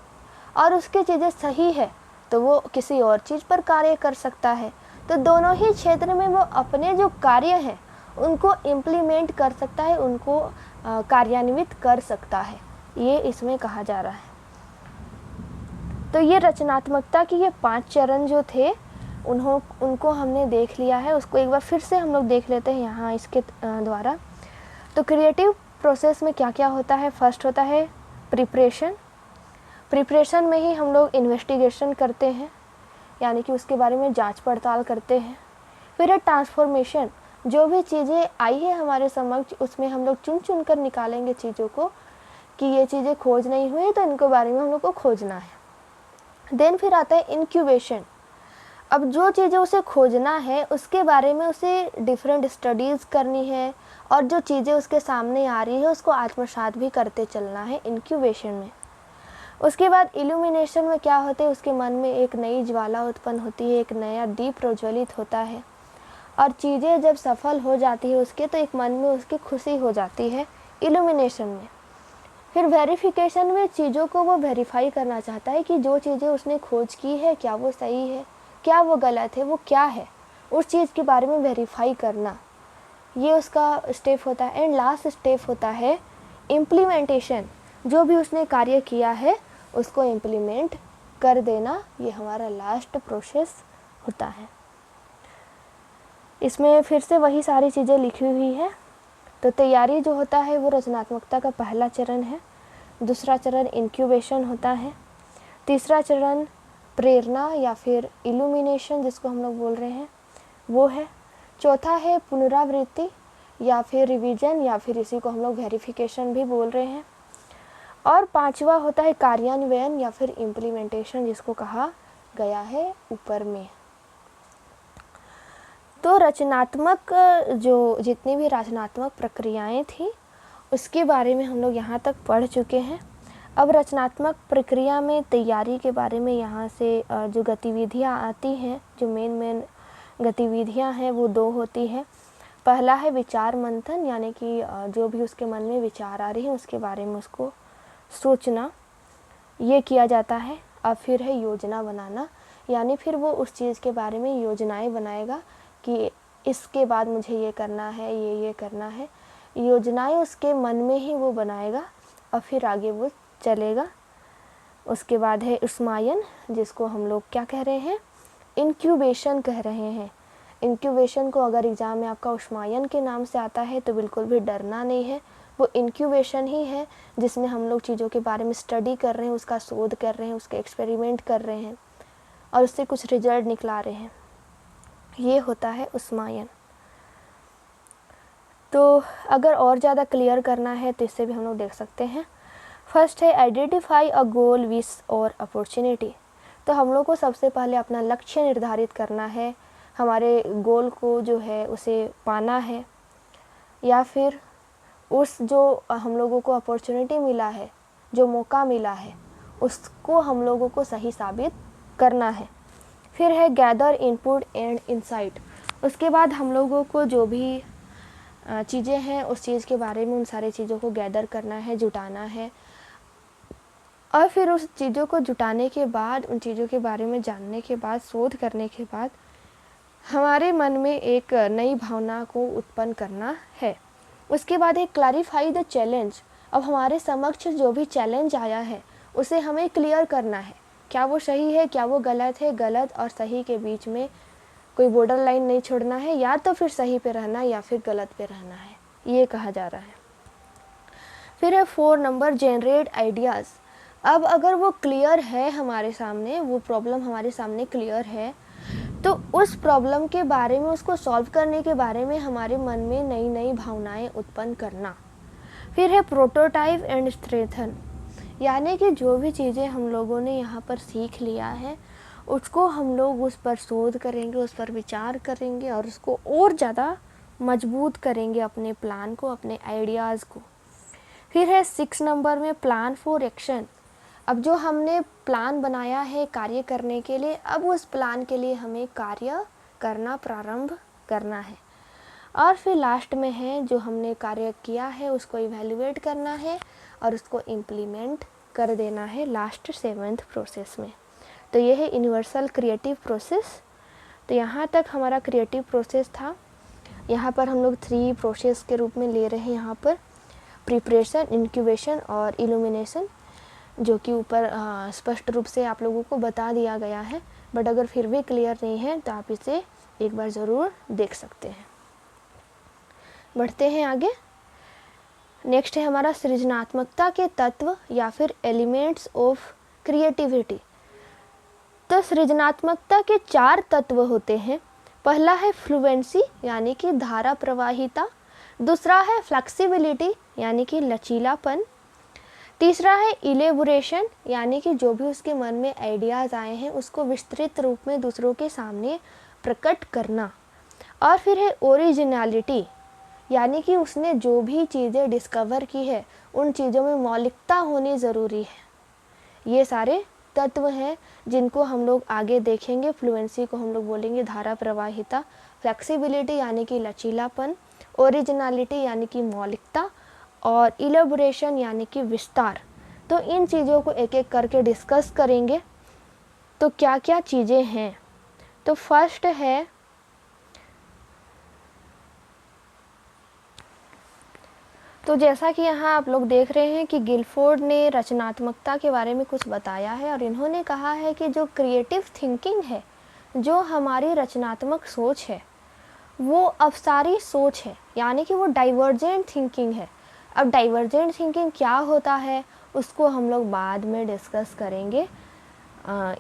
और उसकी चीज़ें सही है तो वो किसी और चीज़ पर कार्य कर सकता है। तो दोनों ही क्षेत्र में वो अपने जो कार्य हैं उनको इम्प्लीमेंट कर सकता है, उनको कार्यान्वित कर सकता है, ये इसमें कहा जा रहा है। तो ये रचनात्मकता की ये 5 चरण जो थे उनको हमने देख लिया है, उसको एक बार फिर से हम लोग देख लेते हैं यहाँ इसके द्वारा। तो क्रिएटिव प्रोसेस में क्या क्या होता है? फर्स्ट होता है प्रिपरेशन। प्रिपरेशन में ही हम लोग इन्वेस्टिगेशन करते हैं, यानी कि उसके बारे में जांच पड़ताल करते हैं। फिर है ट्रांसफॉर्मेशन, जो भी चीज़ें आई है हमारे समक्ष उसमें हम लोग चुन चुन कर निकालेंगे चीज़ों को कि ये चीज़ें खोज नहीं हुई तो इनके बारे में हम लोग को खोजना है। देन फिर आता है इंक्यूबेशन। अब जो चीज़ें उसे खोजना है उसके बारे में उसे डिफरेंट स्टडीज़ करनी है, और जो चीज़ें उसके सामने आ रही है उसको आत्मसात भी करते चलना है इंक्यूबेशन में। उसके बाद इल्यूमिनेशन में क्या होते हैं, उसके मन में एक नई ज्वाला उत्पन्न होती है, एक नया दीप प्रज्वलित होता है, और चीज़ें जब सफल हो जाती है उसके तो एक मन में उसकी खुशी हो जाती है इल्यूमिनेशन में। फिर वेरिफिकेशन में चीज़ों को वो वेरीफाई करना चाहता है कि जो चीज़ें उसने खोज की है क्या वो सही है, क्या वो गलत है, वो क्या है, उस चीज़ के बारे में वेरीफाई करना, ये उसका स्टेप होता है। एंड लास्ट स्टेप होता है इम्प्लीमेंटेशन, जो भी उसने कार्य किया है उसको इम्प्लीमेंट कर देना, ये हमारा लास्ट प्रोसेस होता है। इसमें फिर से वही सारी चीज़ें लिखी हुई है। तो तैयारी जो होता है वो रचनात्मकता का पहला चरण है। दूसरा चरण इंक्यूबेशन होता है। तीसरा चरण प्रेरणा या फिर इल्यूमिनेशन जिसको हम लोग बोल रहे हैं वो है। चौथा है पुनरावृत्ति या फिर रिवीजन, या फिर इसी को हम लोग वेरिफिकेशन भी बोल रहे हैं। और पांचवा होता है कार्यान्वयन या फिर इम्प्लीमेंटेशन जिसको कहा गया है ऊपर में। तो रचनात्मक जो जितनी भी रचनात्मक प्रक्रियाएं थी उसके बारे में हम लोग यहाँ तक पढ़ चुके हैं। अब रचनात्मक प्रक्रिया में तैयारी के बारे में यहाँ से जो गतिविधियाँ आती हैं, जो मेन गतिविधियाँ हैं वो 2 होती हैं। पहला है विचार मंथन, यानी कि जो भी उसके मन में विचार आ रही है उसके बारे में उसको सोचना, ये किया जाता है। अब फिर है योजना बनाना, यानी फिर वो उस चीज़ के बारे में योजनाएं बनाएगा कि इसके बाद मुझे ये करना है, ये करना है। योजनाएं उसके मन में ही वो बनाएगा और फिर आगे वो चलेगा। उसके बाद है उष्मायन, जिसको हम लोग क्या कह रहे हैं, इंक्यूबेशन कह रहे हैं। इंक्यूबेशन को अगर एग्ज़ाम में आपका उष्मायन के नाम से आता है तो बिल्कुल भी डरना नहीं है, वो इंक्यूबेशन ही है जिसमें हम लोग चीज़ों के बारे में स्टडी कर रहे हैं, उसका शोध कर रहे हैं, उसके एक्सपेरिमेंट कर रहे हैं और उससे कुछ रिजल्ट निकला रहे हैं, ये होता है उष्मायन। तो अगर और ज़्यादा क्लियर करना है तो इससे भी हम लोग देख सकते हैं। फर्स्ट है आइडेंटिफाई अ गोल, विश और अपॉर्चुनिटी। तो हम लोग को सबसे पहले अपना लक्ष्य निर्धारित करना है, हमारे गोल को जो है उसे पाना है, या फिर उस जो हम लोगों को अपॉर्चुनिटी मिला है, जो मौका मिला है, उसको हम लोगों को सही साबित करना है। फिर है गैदर इनपुट एंड इंसाइट। उसके बाद हम लोगों को जो भी चीज़ें हैं उस चीज़ के बारे में उन सारी चीज़ों को गैदर करना है, जुटाना है, और फिर उस चीज़ों को जुटाने के बाद, उन चीज़ों के बारे में जानने के बाद, शोध करने के बाद हमारे मन में एक नई भावना को उत्पन्न करना है। उसके बाद है क्लैरिफाई द चैलेंज। अब हमारे समक्ष जो भी चैलेंज आया है उसे हमें क्लियर करना है, क्या वो सही है, क्या वो गलत है। गलत और सही के बीच में कोई बॉर्डर लाइन नहीं छोड़ना है, या तो फिर सही पे रहना या फिर गलत पे रहना है, ये कहा जा रहा है। फिर है 4 नंबर जनरेट आइडियाज़। अब अगर वो क्लियर है हमारे सामने, वो प्रॉब्लम हमारे सामने क्लियर है, तो उस प्रॉब्लम के बारे में, उसको सॉल्व करने के बारे में हमारे मन में नई नई भावनाएं उत्पन्न करना। फिर है प्रोटोटाइप एंड स्ट्रेंथन, यानी कि जो भी चीज़ें हम लोगों ने यहाँ पर सीख लिया है उसको हम लोग उस पर शोध करेंगे, उस पर विचार करेंगे और उसको और ज़्यादा मजबूत करेंगे, अपने प्लान को, अपने आइडियाज़ को। फिर है 6 नंबर में प्लान फॉर एक्शन। अब जो हमने प्लान बनाया है कार्य करने के लिए, अब उस प्लान के लिए हमें कार्य करना प्रारंभ करना है। और फिर लास्ट में है जो हमने कार्य किया है उसको इवैल्यूएट करना है और उसको इम्प्लीमेंट कर देना है लास्ट 7th प्रोसेस में। तो ये है यूनिवर्सल क्रिएटिव प्रोसेस। तो यहाँ तक हमारा क्रिएटिव प्रोसेस था। यहाँ पर हम लोग 3 प्रोसेस के रूप में ले रहे हैं, यहाँ पर प्रिपरेशन, इंक्यूबेशन और इल्यूमिनेशन, जो कि ऊपर स्पष्ट रूप से आप लोगों को बता दिया गया है। बट अगर फिर भी क्लियर नहीं है तो आप इसे एक बार ज़रूर देख सकते हैं। बढ़ते हैं आगे। नेक्स्ट है हमारा सृजनात्मकता के तत्व या फिर एलिमेंट्स ऑफ क्रिएटिविटी। तो सृजनात्मकता के 4 तत्व होते हैं। पहला है फ्लुएंसी यानी कि धारा प्रवाहिता, दूसरा है फ्लेक्सिबिलिटी यानी कि लचीलापन, तीसरा है इलेबोरेशन यानी कि जो भी उसके मन में आइडियाज़ आए हैं उसको विस्तृत रूप में दूसरों के सामने प्रकट करना, और फिर है ओरिजिनलिटी यानी कि उसने जो भी चीज़ें डिस्कवर की है उन चीज़ों में मौलिकता होनी ज़रूरी है। ये सारे तत्व हैं जिनको हम लोग आगे देखेंगे। फ्लुएंसी को हम लोग बोलेंगे धारा प्रवाहिता, फ्लेक्सिबिलिटी यानी कि लचीलापन, ओरिजिनलिटी यानी कि मौलिकता और इलेबोरेशन यानी कि विस्तार। तो इन चीज़ों को एक एक करके डिस्कस करेंगे। तो क्या क्या चीज़ें हैं? तो फर्स्ट है तो जैसा कि यहाँ आप लोग देख रहे हैं कि गिलफोर्ड ने रचनात्मकता के बारे में कुछ बताया है और इन्होंने कहा है कि जो क्रिएटिव थिंकिंग है, जो हमारी रचनात्मक सोच है, वो अवसारी सोच है, यानी कि वो डाइवर्जेंट थिंकिंग है। अब डाइवर्जेंट थिंकिंग क्या होता है उसको हम लोग बाद में डिस्कस करेंगे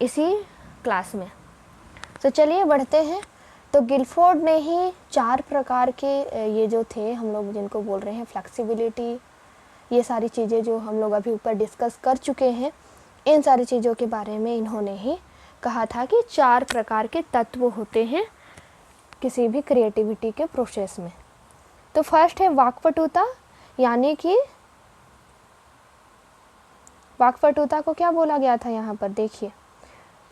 इसी क्लास में। तो चलिए बढ़ते हैं। तो गिलफोर्ड ने ही 4 प्रकार के ये जो थे हम लोग जिनको बोल रहे हैं फ्लेक्सिबिलिटी, ये सारी चीज़ें जो हम लोग अभी ऊपर डिस्कस कर चुके हैं, इन सारी चीज़ों के बारे में इन्होंने ही कहा था कि 4 प्रकार के तत्व होते हैं किसी भी क्रिएटिविटी के प्रोसेस में। तो फर्स्ट है वाक्पटुता, यानी कि वाक्पटुता को क्या बोला गया था यहाँ पर देखिए,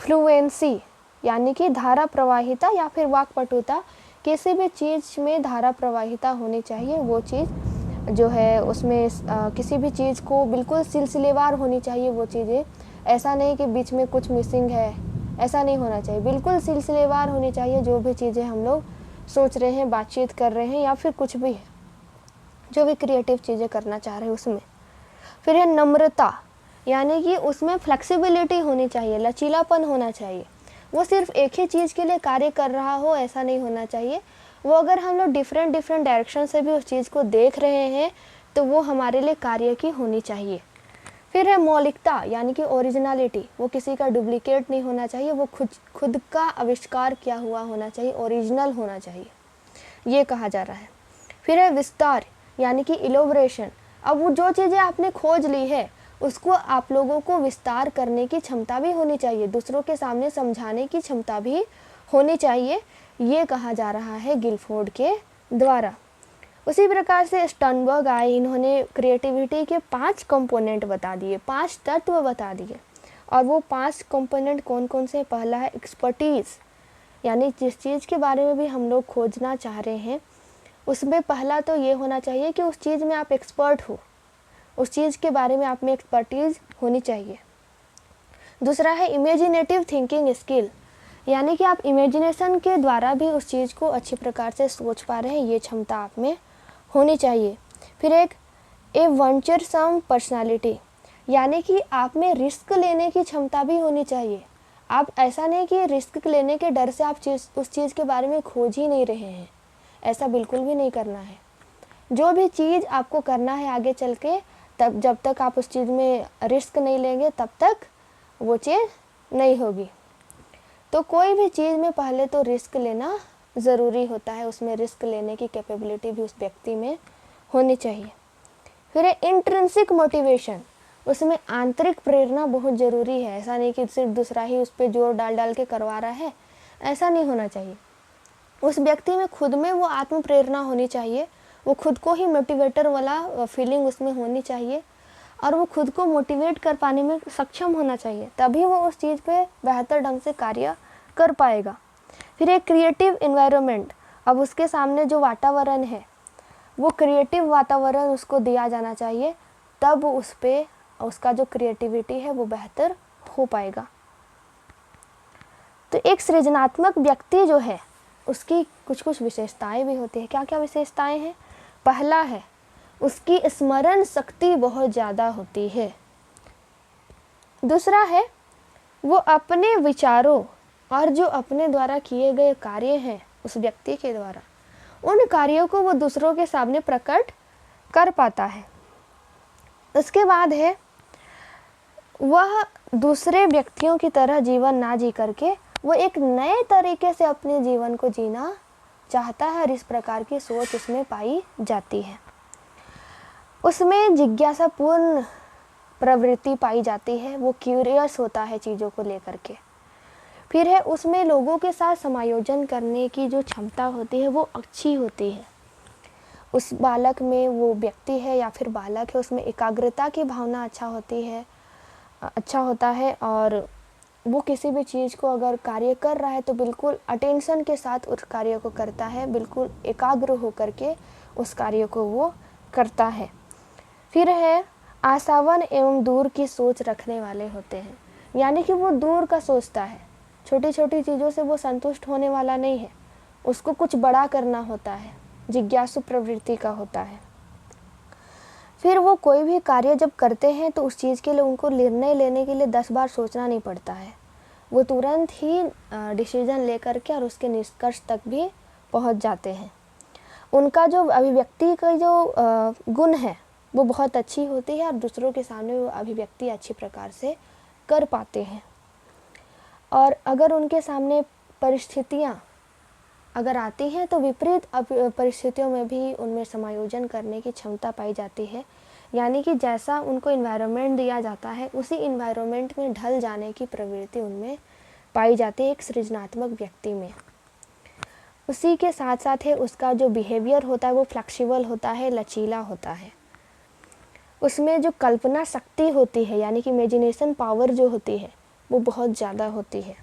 फ्लुएंसी यानी कि धारा प्रवाहिता या फिर वाक्पटुता। किसी भी चीज़ में धारा प्रवाहिता होनी चाहिए, वो चीज़ जो है उसमें किसी भी चीज़ को बिल्कुल सिलसिलेवार होनी चाहिए वो चीज़ें। ऐसा नहीं कि बीच में कुछ मिसिंग है, ऐसा नहीं होना चाहिए, बिल्कुल सिलसिलेवार होनी चाहिए। जो भी चीज़ें हम लोग सोच रहे हैं, बातचीत कर रहे हैं या फिर कुछ भी है, जो भी क्रिएटिव चीज़ें करना चाह रहे हैं उसमें। फिर है नम्रता, यानी कि उसमें फ्लेक्सिबिलिटी होनी चाहिए, लचीलापन होना चाहिए। वो सिर्फ एक ही चीज़ के लिए कार्य कर रहा हो ऐसा नहीं होना चाहिए। वो अगर हम लोग डिफरेंट डायरेक्शन से भी उस चीज़ को देख रहे हैं तो वो हमारे लिए कार्य की होनी चाहिए। फिर है मौलिकता, यानी कि ओरिजिनलिटी, वो किसी का डुप्लीकेट नहीं होना चाहिए, वो खुद का आविष्कार किया हुआ होना चाहिए, ओरिजिनल होना चाहिए, ये कहा जा रहा है। फिर है विस्तार, यानी कि इलोबरेशन। अब वो जो चीज़ें आपने खोज ली है उसको आप लोगों को विस्तार करने की क्षमता भी होनी चाहिए, दूसरों के सामने समझाने की क्षमता भी होनी चाहिए, ये कहा जा रहा है गिलफोर्ड के द्वारा। उसी प्रकार से स्टर्नबर्ग आए, इन्होंने क्रिएटिविटी के 5 कंपोनेंट बता दिए, 5 तत्व बता दिए। और वो 5 कंपोनेंट कौन कौन से? पहला है एक्सपर्टीज़, यानी जिस चीज़ के बारे में भी हम लोग खोजना चाह रहे हैं उसमें पहला तो ये होना चाहिए कि उस चीज़ में आप एक्सपर्ट हो, उस चीज़ के बारे में आप में एक्सपर्टीज़ होनी चाहिए। दूसरा है इमेजिनेटिव थिंकिंग स्किल, यानी कि आप इमेजिनेशन के द्वारा भी उस चीज़ को अच्छी प्रकार से सोच पा रहे हैं, ये क्षमता आप में होनी चाहिए। फिर एक वेंचरसम पर्सनालिटी, यानी कि आप में रिस्क लेने की क्षमता भी होनी चाहिए। आप ऐसा नहीं कि रिस्क लेने के डर से आप उस चीज़ के बारे में खोज ही नहीं रहे हैं, ऐसा बिल्कुल भी नहीं करना है। जो भी चीज़ आपको करना है आगे चल के, तब जब तक आप उस चीज़ में रिस्क नहीं लेंगे तब तक वो चीज़ नहीं होगी। तो कोई भी चीज़ में पहले तो रिस्क लेना ज़रूरी होता है, उसमें रिस्क लेने की कैपेबिलिटी भी उस व्यक्ति में होनी चाहिए। फिर इंट्रिंसिक मोटिवेशन, उसमें आंतरिक प्रेरणा बहुत ज़रूरी है। ऐसा नहीं कि सिर्फ दूसरा ही उस पर जोर डाल डाल के करवा रहा है, ऐसा नहीं होना चाहिए। उस व्यक्ति में खुद में वो आत्म प्रेरणा होनी चाहिए, वो खुद को ही मोटिवेटर वाला फीलिंग उसमें होनी चाहिए और वो खुद को मोटिवेट कर पाने में सक्षम होना चाहिए, तभी वो उस चीज़ पे बेहतर ढंग से कार्य कर पाएगा। फिर एक क्रिएटिव एनवायरनमेंट, अब उसके सामने जो वातावरण है वो क्रिएटिव वातावरण उसको दिया जाना चाहिए, तब उस पे उसका जो क्रिएटिविटी है वो बेहतर हो पाएगा। तो एक सृजनात्मक व्यक्ति जो है उसकी कुछ कुछ विशेषताएं भी होती है। क्या क्या विशेषताएं हैं? पहला है उसकी स्मरण शक्ति बहुत ज़्यादा होती है। दूसरा है वो अपने विचारों और जो अपने द्वारा किए गए कार्य हैं उस व्यक्ति के द्वारा, उन कार्यों को वो दूसरों के सामने प्रकट कर पाता है। उसके बाद है वह दूसरे व्यक्तियों की तरह जीवन ना जी करके वो एक नए तरीके से अपने जीवन को जीना चाहता है और इस प्रकार की सोच उसमें पाई जाती है। उसमें जिज्ञासापूर्ण प्रवृत्ति पाई जाती है, वो क्यूरियस होता है चीज़ों को लेकर के। फिर है उसमें लोगों के साथ समायोजन करने की जो क्षमता होती है वो अच्छी होती है। उस बालक में, वो व्यक्ति है या फिर बालक है, उसमें एकाग्रता की भावना अच्छा होता है और वो किसी भी चीज़ को अगर कार्य कर रहा है तो बिल्कुल अटेंशन के साथ उस कार्य को करता है, बिल्कुल एकाग्र होकर के उस कार्य को वो करता है। फिर है आशावान एवं दूर की सोच रखने वाले होते हैं, यानी कि वो दूर का सोचता है, छोटी छोटी चीज़ों से वो संतुष्ट होने वाला नहीं है, उसको कुछ बड़ा करना होता है, जिज्ञासु प्रवृत्ति का होता है। फिर वो कोई भी कार्य जब करते हैं तो उस चीज़ के लिए उनको निर्णय लेने के लिए 10 बार सोचना नहीं पड़ता है, वो तुरंत ही डिसीजन लेकर के और उसके निष्कर्ष तक भी पहुंच जाते हैं। उनका जो अभिव्यक्ति का जो गुण है वो बहुत अच्छी होती है और दूसरों के सामने वो अभिव्यक्ति अच्छी प्रकार से कर पाते हैं। और अगर उनके सामने परिस्थितियाँ अगर आती हैं तो विपरीत परिस्थितियों में भी उनमें समायोजन करने की क्षमता पाई जाती है, यानी कि जैसा उनको इन्वायरमेंट दिया जाता है उसी इन्वायरमेंट में ढल जाने की प्रवृत्ति उनमें पाई जाती है एक सृजनात्मक व्यक्ति में। उसी के साथ साथ है उसका जो बिहेवियर होता है वो फ्लेक्सिबल होता है, लचीला होता है। उसमें जो कल्पना शक्ति होती है यानी कि इमेजिनेशन पावर जो होती है वो बहुत ज़्यादा होती है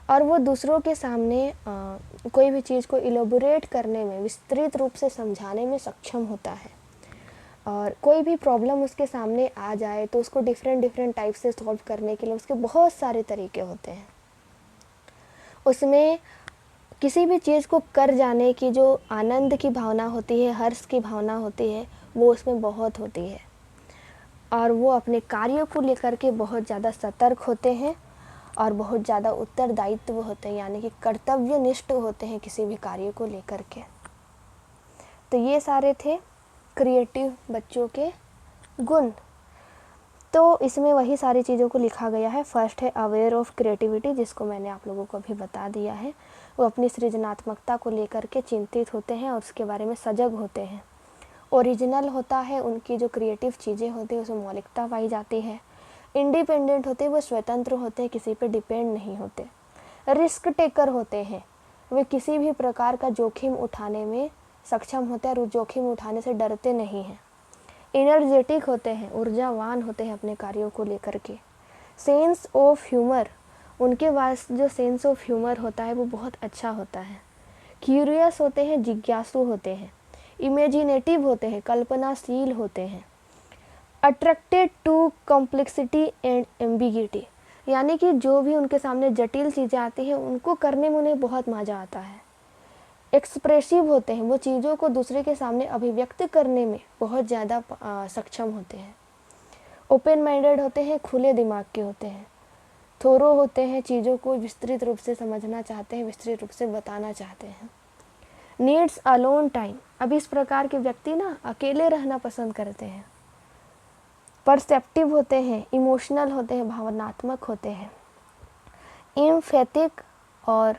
और वो दूसरों के सामने कोई भी चीज़ को इलेबोरेट करने में, विस्तृत रूप से समझाने में सक्षम होता है। और कोई भी प्रॉब्लम उसके सामने आ जाए तो उसको डिफरेंट टाइप से सॉल्व करने के लिए उसके बहुत सारे तरीके होते हैं। उसमें किसी भी चीज़ को कर जाने की जो आनंद की भावना होती है, हर्ष की भावना होती है, वो उसमें बहुत होती है और वो अपने कार्यों को लेकर के बहुत ज़्यादा सतर्क होते हैं और बहुत ज़्यादा उत्तरदायित्व होते हैं, यानी कि कर्तव्यनिष्ठ होते हैं किसी भी कार्य को लेकर के। तो ये सारे थे क्रिएटिव बच्चों के गुण। तो इसमें वही सारी चीज़ों को लिखा गया है। फर्स्ट है अवेयर ऑफ क्रिएटिविटी, जिसको मैंने आप लोगों को अभी बता दिया है। वो अपनी सृजनात्मकता को लेकर के चिंतित होते हैं और उसके बारे में सजग होते हैं। ओरिजिनल होता है, उनकी जो क्रिएटिव चीज़ें होती हैं उसमें मौलिकता पाई जाती है। इंडिपेंडेंट होते हैं, वो स्वतंत्र होते हैं, किसी पे डिपेंड नहीं होते। रिस्क टेकर होते हैं, वे किसी भी प्रकार का जोखिम उठाने में सक्षम होते हैं और उस जोखिम उठाने से डरते नहीं हैं। एनर्जेटिक होते हैं, ऊर्जावान होते हैं अपने कार्यों को लेकर के। सेंस ऑफ ह्यूमर, उनके पास जो सेंस ऑफ ह्यूमर होता है वो बहुत अच्छा होता है। क्यूरियस होते हैं, जिज्ञासु होते हैं। इमेजिनेटिव होते हैं, कल्पनाशील होते हैं। Attracted to complexity and ambiguity, यानी कि जो भी उनके सामने जटिल चीज़ें आती हैं उनको करने में उन्हें बहुत मज़ा आता है। एक्सप्रेसिव होते हैं, वो चीज़ों को दूसरे के सामने अभिव्यक्त करने में बहुत ज़्यादा सक्षम होते हैं। ओपन माइंडेड होते हैं, खुले दिमाग के होते हैं। थोरो होते हैं, चीज़ों को विस्तृत रूप से समझना चाहते हैं, विस्तृत रूप से बताना चाहते हैं। नीड्स अलोन टाइम, अब इस प्रकार के व्यक्ति ना अकेले रहना पसंद करते हैं। परसेप्टिव होते हैं, इमोशनल होते हैं, भावनात्मक होते हैं। एम्फैथिक और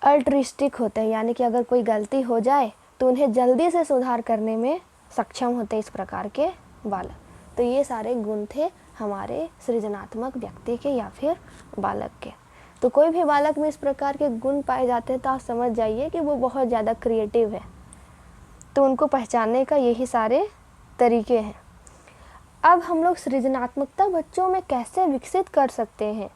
अल्ट्रिस्टिक होते हैं, यानी कि अगर कोई गलती हो जाए तो उन्हें जल्दी से सुधार करने में सक्षम होते हैं इस प्रकार के बालक। तो ये सारे गुण थे हमारे सृजनात्मक व्यक्ति के या फिर बालक के। तो कोई भी बालक में इस प्रकार के गुण पाए जाते हैं तो आप समझ जाइए कि वो बहुत ज़्यादा क्रिएटिव है। तो उनको पहचानने का यही सारे तरीके हैं। अब हम लोग सृजनात्मकता बच्चों में कैसे विकसित कर सकते हैं?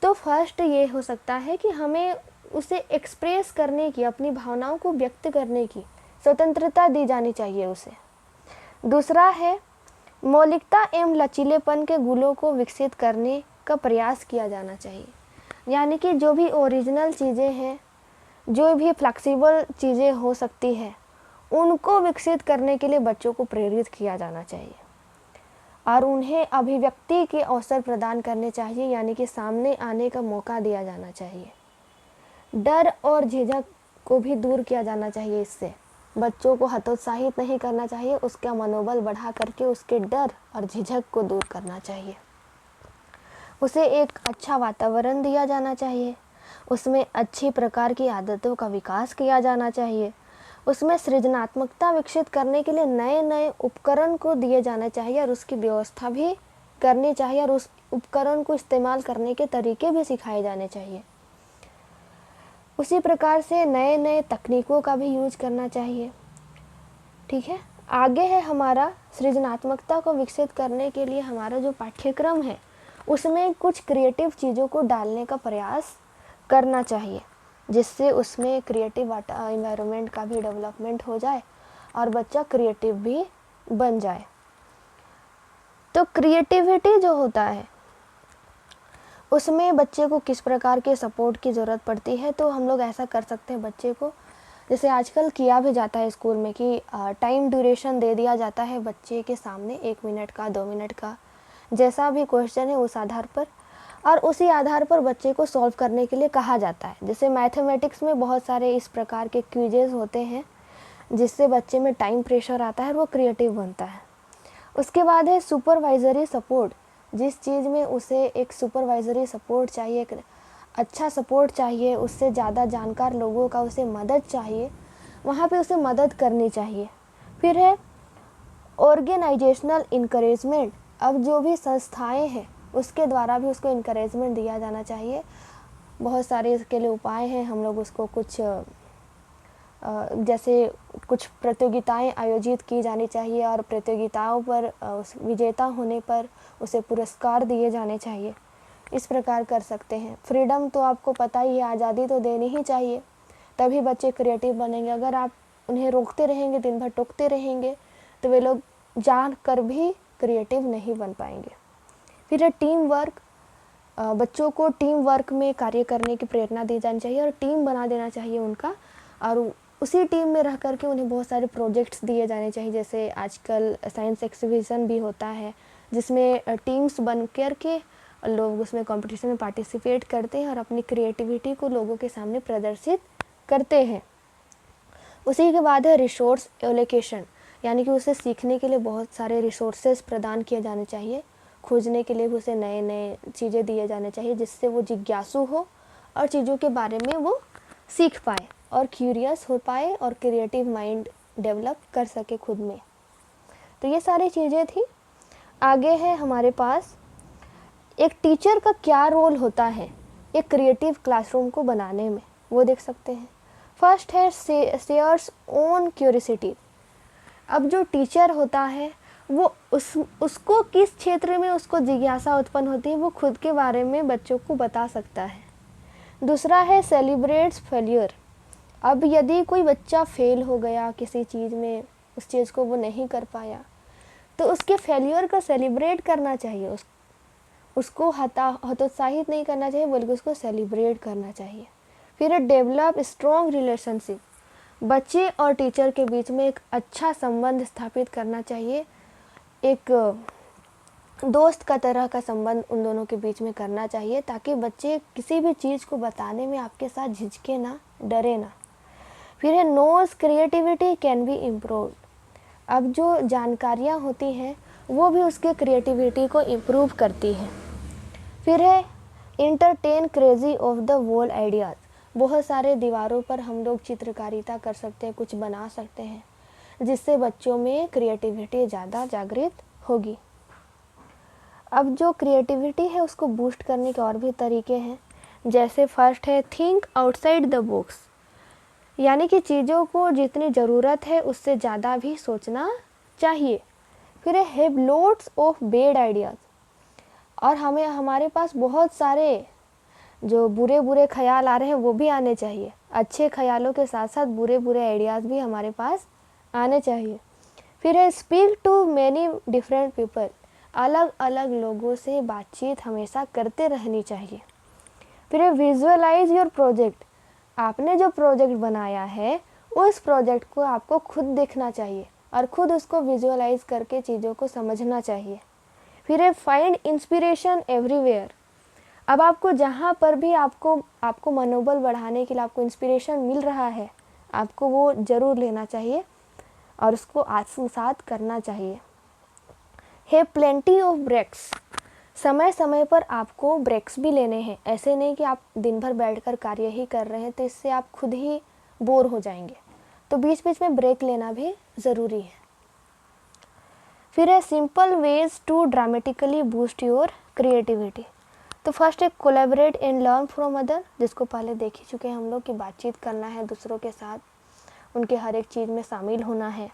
तो फर्स्ट ये हो सकता है कि हमें उसे एक्सप्रेस करने की, अपनी भावनाओं को व्यक्त करने की स्वतंत्रता दी जानी चाहिए उसे। दूसरा है मौलिकता एवं लचीलेपन के गुणों को विकसित करने का प्रयास किया जाना चाहिए। यानी कि जो भी ओरिजिनल चीज़ें हैं, जो भी फ्लेक्सिबल चीज़ें हो सकती है, उनको विकसित करने के लिए बच्चों को प्रेरित किया जाना चाहिए और उन्हें अभिव्यक्ति के अवसर प्रदान करने चाहिए, यानी कि सामने आने का मौका दिया जाना चाहिए। डर और झिझक को भी दूर किया जाना चाहिए। इससे बच्चों को हतोत्साहित नहीं करना चाहिए, उसका मनोबल बढ़ा करके उसके डर और झिझक को दूर करना चाहिए। उसे एक अच्छा वातावरण दिया जाना चाहिए, उसमें अच्छी प्रकार की आदतों का विकास किया जाना चाहिए, उसमें सृजनात्मकता विकसित करने के लिए नए नए उपकरण को दिए जाना चाहिए और उसकी व्यवस्था भी करनी चाहिए और उस उपकरण को इस्तेमाल करने के तरीके भी सिखाए जाने चाहिए। उसी प्रकार से नए नए तकनीकों का भी यूज करना चाहिए। ठीक है, आगे है हमारा सृजनात्मकता को विकसित करने के लिए हमारा जो पाठ्यक्रम है उसमें कुछ क्रिएटिव चीज़ों को डालने का प्रयास करना चाहिए, जिससे उसमें क्रिएटिव एनवायरनमेंट का भी डेवलपमेंट हो जाए और बच्चा क्रिएटिव भी बन जाए। तो क्रिएटिविटी जो होता है उसमें बच्चे को किस प्रकार के सपोर्ट की ज़रूरत पड़ती है? तो हम लोग ऐसा कर सकते हैं बच्चे को, जैसे आजकल किया भी जाता है स्कूल में कि टाइम ड्यूरेशन दे दिया जाता है बच्चे के सामने, 1 मिनट का, 2 मिनट का, जैसा भी क्वेश्चन है उस आधार पर, और उसी आधार पर बच्चे को सॉल्व करने के लिए कहा जाता है। जैसे मैथमेटिक्स में बहुत सारे इस प्रकार के क्विजेज़ होते हैं जिससे बच्चे में टाइम प्रेशर आता है और वो क्रिएटिव बनता है। उसके बाद है सुपरवाइजरी सपोर्ट। जिस चीज़ में उसे एक सुपरवाइजरी सपोर्ट चाहिए, एक अच्छा सपोर्ट चाहिए, उससे ज़्यादा जानकार लोगों का उसे मदद चाहिए, वहाँ पे उसे मदद करनी चाहिए। फिर है ऑर्गेनाइजेशनल इनकरेजमेंट। अब जो भी संस्थाएं हैं उसके द्वारा भी उसको इनकरेजमेंट दिया जाना चाहिए। बहुत सारे इसके लिए उपाय हैं, हम लोग उसको कुछ जैसे कुछ प्रतियोगिताएं आयोजित की जानी चाहिए और प्रतियोगिताओं पर उस विजेता होने पर उसे पुरस्कार दिए जाने चाहिए। इस प्रकार कर सकते हैं। फ्रीडम तो आपको पता ही है, आज़ादी तो देनी ही चाहिए, तभी बच्चे क्रिएटिव बनेंगे। अगर आप उन्हें रोकते रहेंगे, दिन भर टोकते रहेंगे, तो वे लोग जान कर भी क्रिएटिव नहीं बन पाएंगे। फिर है टीम वर्क। बच्चों को टीम वर्क में कार्य करने की प्रेरणा दी जानी चाहिए और टीम बना देना चाहिए उनका, और उसी टीम में रह करके उन्हें बहुत सारे प्रोजेक्ट्स दिए जाने चाहिए। जैसे आजकल साइंस एक्सिबिशन भी होता है जिसमें टीम्स बन कर के लोग उसमें कंपटीशन में पार्टिसिपेट करते हैं और अपनी क्रिएटिविटी को लोगों के सामने प्रदर्शित करते हैं। उसी के बाद है रिसोर्स एलोकेशन, यानी कि उसे सीखने के लिए बहुत सारे रिसोर्सेज प्रदान किए जाने चाहिए। खोजने के लिए उसे नए नए चीज़ें दिए जाने चाहिए जिससे वो जिज्ञासु हो और चीज़ों के बारे में वो सीख पाए और क्यूरियस हो पाए और क्रिएटिव माइंड डेवलप कर सके खुद में। तो ये सारी चीज़ें थी। आगे है हमारे पास एक टीचर का क्या रोल होता है एक क्रिएटिव क्लासरूम को बनाने में, वो देख सकते हैं। फर्स्ट है शेयर्स ओन क्यूरियोसिटी। अब जो टीचर होता है वो उसको किस क्षेत्र में उसको जिज्ञासा उत्पन्न होती है वो खुद के बारे में बच्चों को बता सकता है। दूसरा है सेलिब्रेट्स फेल्यूर। अब यदि कोई बच्चा फेल हो गया किसी चीज़ में, उस चीज़ को वो नहीं कर पाया, तो उसके फेल्यूर को सेलिब्रेट करना चाहिए। उसको हतोत्साहित नहीं करना चाहिए बल्कि उसको सेलिब्रेट करना चाहिए। फिर डेवलप स्ट्रॉन्ग रिलेशनशिप। बच्चे और टीचर के बीच में एक अच्छा संबंध स्थापित करना चाहिए। एक दोस्त का तरह का संबंध उन दोनों के बीच में करना चाहिए ताकि बच्चे किसी भी चीज़ को बताने में आपके साथ झिझके ना, डरे ना। फिर है knows creativity can be improved. अब जो जानकारियाँ होती हैं वो भी उसके क्रिएटिविटी को इम्प्रूव करती हैं। फिर है entertain crazy of the wall ideas. बहुत सारे दीवारों पर हम लोग चित्रकारिता कर सकते हैं, कुछ बना सकते हैं जिससे बच्चों में क्रिएटिविटी ज़्यादा जागृत होगी। अब जो क्रिएटिविटी है उसको बूस्ट करने के और भी तरीके हैं, जैसे फर्स्ट है थिंक आउटसाइड द बॉक्स, यानी कि चीज़ों को जितनी ज़रूरत है उससे ज़्यादा भी सोचना चाहिए। फिर है have loads of bed ideas, और हमें हमारे पास बहुत सारे जो बुरे बुरे ख्याल आ रहे हैं वो भी आने चाहिए। अच्छे ख्यालों के साथ साथ बुरे बुरे आइडियाज़ भी हमारे पास आने चाहिए। फिर है speak to many different people, अलग अलग लोगों से बातचीत हमेशा करते रहनी चाहिए। फिर है विजुअलाइज योर प्रोजेक्ट, आपने जो प्रोजेक्ट बनाया है उस प्रोजेक्ट को आपको खुद देखना चाहिए और खुद उसको विजुअलाइज करके चीज़ों को समझना चाहिए। फिर है फाइंड इंस्पिरेशन एवरीवेयर, अब आपको जहाँ पर भी आपको मनोबल बढ़ाने के लिए आपको इंस्पिरेशन मिल रहा है, आपको वो ज़रूर लेना चाहिए और उसको आत्मसात करना चाहिए। है प्लेंटी ऑफ ब्रेक्स, समय समय पर आपको ब्रेक्स भी लेने हैं। ऐसे नहीं कि आप दिन भर बैठकर कार्य ही कर रहे हैं, तो इससे आप खुद ही बोर हो जाएंगे, तो बीच बीच में ब्रेक लेना भी ज़रूरी है। फिर है simple ways to dramatically boost your creativity, तो फर्स्ट है collaborate and learn from other, जिसको पहले देख ही चुके हैं हम लोग कि बातचीत करना है दूसरों के साथ, उनके हर एक चीज़ में शामिल होना है।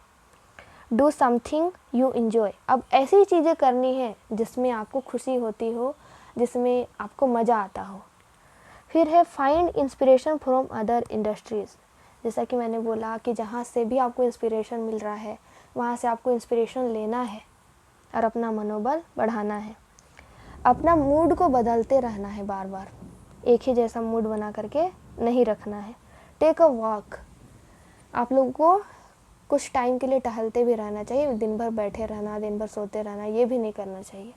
डू समथिंग यू इन्जॉय, अब ऐसी चीज़ें करनी है जिसमें आपको खुशी होती हो, जिसमें आपको मज़ा आता हो। फिर है find inspiration from other industries, जैसा कि मैंने बोला कि जहाँ से भी आपको इंस्पिरेशन मिल रहा है वहाँ से आपको इंस्पिरेशन लेना है और अपना मनोबल बढ़ाना है। अपना मूड को बदलते रहना है, बार बार एक ही जैसा मूड बना करके नहीं रखना है। टेक अ वॉक, आप लोगों को कुछ टाइम के लिए टहलते भी रहना चाहिए, दिन भर बैठे रहना, दिन भर सोते रहना, ये भी नहीं करना चाहिए।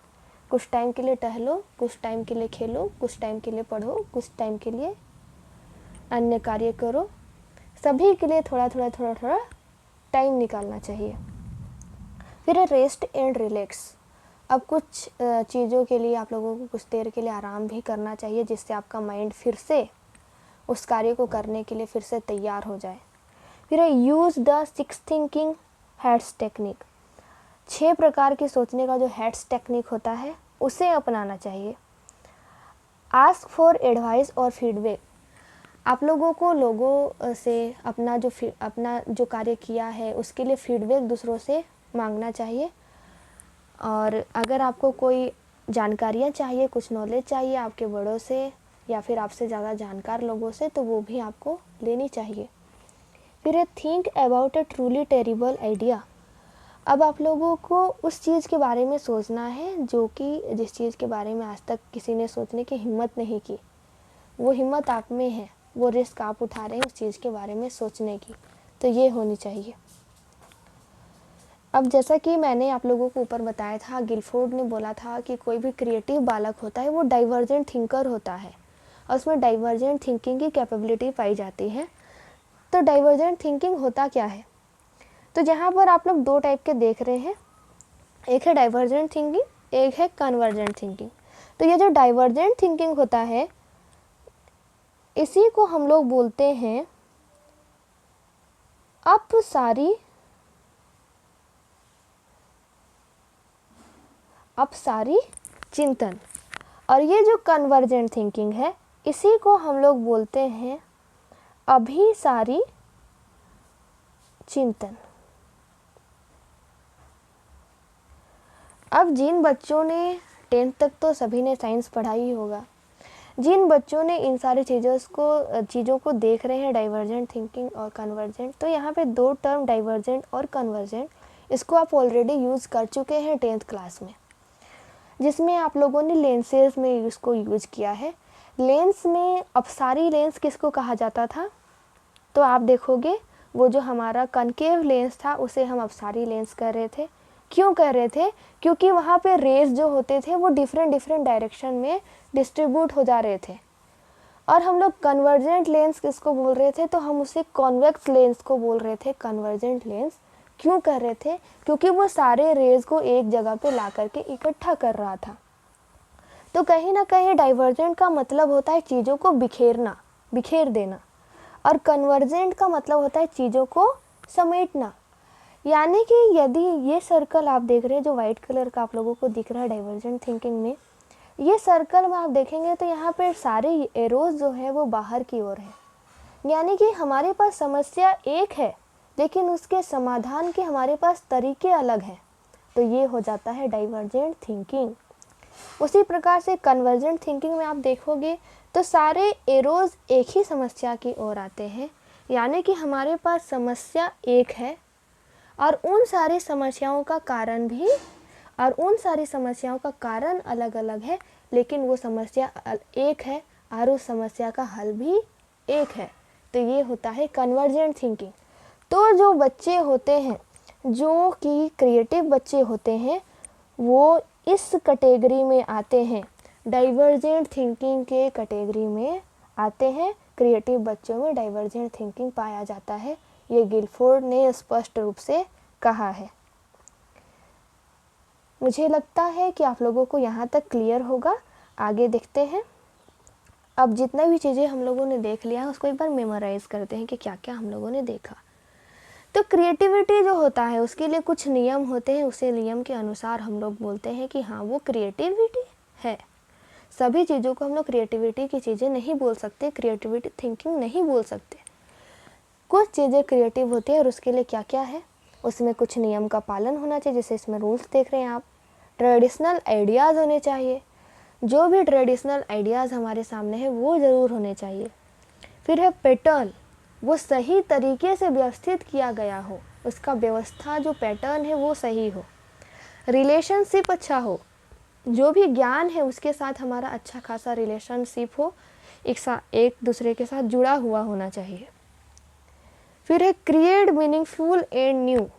कुछ टाइम के लिए टहलो, कुछ टाइम के लिए खेलो, कुछ टाइम के लिए पढ़ो, कुछ टाइम के लिए अन्य कार्य करो, सभी के लिए थोड़ा थोड़ा टाइम निकालना चाहिए। फिर रेस्ट एंड रिलैक्स, अब कुछ चीज़ों के लिए आप लोगों को कुछ देर के लिए आराम भी करना चाहिए, जिससे आपका माइंड फिर से उस कार्य को करने के लिए फिर से तैयार हो जाए। फिर है use the 6 thinking hats technique, 6 प्रकार के सोचने का जो हैट्स टेक्निक होता है उसे अपनाना चाहिए। आस्क फॉर एडवाइस और फीडबैक, आप लोगों को लोगों से अपना जो कार्य किया है उसके लिए फीडबैक दूसरों से मांगना चाहिए, और अगर आपको कोई जानकारियाँ चाहिए, कुछ नॉलेज चाहिए आपके बड़ों से या फिर आपसे ज़्यादा जानकार लोगों से, तो वो भी आपको लेनी चाहिए। फिर है think about a truly terrible idea, अब आप लोगों को उस चीज़ के बारे में सोचना है जिस चीज़ के बारे में आज तक किसी ने सोचने की हिम्मत नहीं की, वो हिम्मत आप में है, वो रिस्क आप उठा रहे हैं उस चीज़ के बारे में सोचने की, तो ये होनी चाहिए। अब जैसा कि मैंने आप लोगों को ऊपर बताया था, गिलफोर्ड ने बोला था कि कोई भी क्रिएटिव बालक होता है वो डाइवर्जेंट थिंकर होता है और उसमें डाइवर्जेंट थिंकिंग की कैपेबिलिटी पाई जाती है। तो डाइवर्जेंट थिंकिंग होता क्या है, तो जहाँ पर आप लोग 2 टाइप के देख रहे हैं, एक है डाइवर्जेंट थिंकिंग, एक है कन्वर्जेंट थिंकिंग। तो ये जो डाइवर्जेंट थिंकिंग होता है इसी को हम लोग बोलते हैं अपसारी चिंतन, और ये जो कन्वर्जेंट थिंकिंग है इसी को हम लोग बोलते हैं अभिसारी चिंतन। अब जिन बच्चों ने 10th तक तो सभी ने साइंस पढ़ा ही होगा, जिन बच्चों ने इन सारी चीज़ों को देख रहे हैं डाइवर्जेंट थिंकिंग और कन्वर्जेंट, तो यहाँ पे 2 टर्म डाइवर्जेंट और कन्वर्जेंट इसको आप ऑलरेडी यूज़ कर चुके हैं 10th क्लास में, जिसमें आप लोगों ने लेंसेज में इसको यूज़ किया है। लेंस में अपसारी लेंस किसको कहा जाता था, तो आप देखोगे वो जो हमारा कनकेव लेंस था उसे हम अपसारी लेंस कर रहे थे। क्यों कर रहे थे, क्योंकि वहाँ पे रेज जो होते थे वो डिफरेंट डायरेक्शन में डिस्ट्रीब्यूट हो जा रहे थे। और हम लोग कन्वर्जेंट लेंस किसको बोल रहे थे, तो हम उसे कॉन्वेक्स लेंस को बोल रहे थे कन्वर्जेंट लेंस। क्यों कर रहे थे, क्योंकि वो सारे रेज को एक जगह पे ला करके इकट्ठा कर रहा था। तो कहीं ना कहीं डाइवर्जेंट का मतलब होता है चीज़ों को बिखेर देना, और कन्वर्जेंट का मतलब होता है चीज़ों को समेटना। यानी कि यदि ये सर्कल आप देख रहे हैं जो वाइट कलर का आप लोगों को दिख रहा है डाइवर्जेंट थिंकिंग में, ये सर्कल में आप देखेंगे तो यहाँ पे सारे एरोज जो है वो बाहर की ओर है। यानी कि हमारे पास समस्या एक है लेकिन उसके समाधान के हमारे पास तरीके अलग हैं, तो ये हो जाता है डाइवर्जेंट थिंकिंग। उसी प्रकार से कन्वर्जेंट थिंकिंग में आप देखोगे तो सारे एरोज एक ही समस्या की ओर आते हैं, यानी कि हमारे पास समस्या एक है और उन सारी समस्याओं का कारण अलग अलग है, लेकिन वो समस्या एक है और उस समस्या का हल भी एक है, तो ये होता है कन्वर्जेंट थिंकिंग। तो जो बच्चे होते हैं जो कि क्रिएटिव बच्चे होते हैं वो इस कैटेगरी में आते हैं, डाइवर्जेंट थिंकिंग के कैटेगरी में आते हैं। क्रिएटिव बच्चों में डाइवर्जेंट थिंकिंग पाया जाता है, ये गिलफोर्ड ने स्पष्ट रूप से कहा है। मुझे लगता है कि आप लोगों को यहाँ तक क्लियर होगा। आगे देखते हैं। अब जितना भी चीज़ें हम लोगों ने देख लिया है उसको एक बार मेमोराइज करते हैं कि क्या क्या हम लोगों ने देखा। तो क्रिएटिविटी जो होता है उसके लिए कुछ नियम होते हैं, उसे नियम के अनुसार हम लोग बोलते हैं कि हाँ वो क्रिएटिविटी है। सभी चीज़ों को हम लोग क्रिएटिविटी की चीज़ें नहीं बोल सकते, क्रिएटिविटी थिंकिंग नहीं बोल सकते। कुछ चीज़ें क्रिएटिव होती है और उसके लिए क्या क्या है, उसमें कुछ नियम का पालन होना चाहिए, जैसे इसमें रूल्स देख रहे हैं आप। ट्रेडिशनल आइडियाज़ होने चाहिए, जो भी ट्रेडिशनल आइडियाज़ हमारे सामने है वो ज़रूर होने चाहिए। फिर है पैटर्न, वो सही तरीके से व्यवस्थित किया गया हो, उसका व्यवस्था जो पैटर्न है वो सही हो। रिलेशनशिप अच्छा हो, जो भी ज्ञान है उसके साथ हमारा अच्छा खासा रिलेशनशिप हो, एक दूसरे के साथ जुड़ा हुआ होना चाहिए। फिर है क्रिएट मीनिंगफुल एंड न्यू,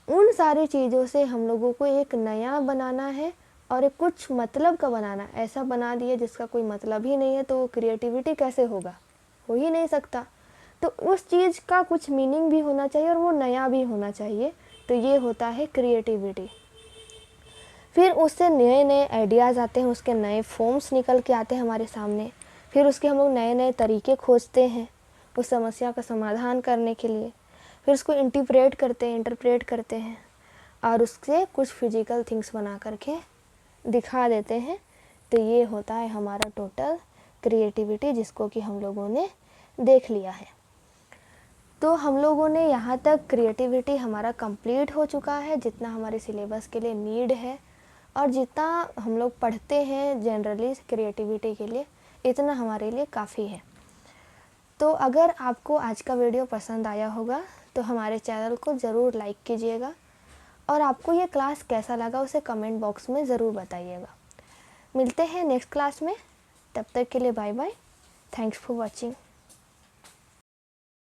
उन सारी चीज़ों से हम लोगों को एक नया बनाना है और एक कुछ मतलब का बनाना। ऐसा बना दिए जिसका कोई मतलब ही नहीं है तो क्रिएटिविटी कैसे होगा, हो ही नहीं सकता। तो उस चीज़ का कुछ मीनिंग भी होना चाहिए और वो नया भी होना चाहिए, तो ये होता है क्रिएटिविटी। फिर उससे नए नए आइडियाज़ आते हैं, उसके नए फॉर्म्स निकल के आते हैं हमारे सामने। फिर उसके हम लोग नए नए तरीके खोजते हैं उस समस्या का समाधान करने के लिए। फिर उसको इंटरप्रेट करते हैं और उससे कुछ फिजिकल थिंग्स बना करके दिखा देते हैं। तो ये होता है हमारा टोटल क्रिएटिविटी, जिसको कि हम लोगों ने देख लिया है। तो हम लोगों ने यहाँ तक क्रिएटिविटी हमारा कंप्लीट हो चुका है, जितना हमारे सिलेबस के लिए नीड है और जितना हम लोग पढ़ते हैं जनरली क्रिएटिविटी के लिए, इतना हमारे लिए काफ़ी है। तो अगर आपको आज का वीडियो पसंद आया होगा तो हमारे चैनल को ज़रूर लाइक कीजिएगा और आपको ये क्लास कैसा लगा उसे कमेंट बॉक्स में ज़रूर बताइएगा। मिलते हैं नेक्स्ट क्लास में, तब तक के लिए bye bye. Thanks for watching.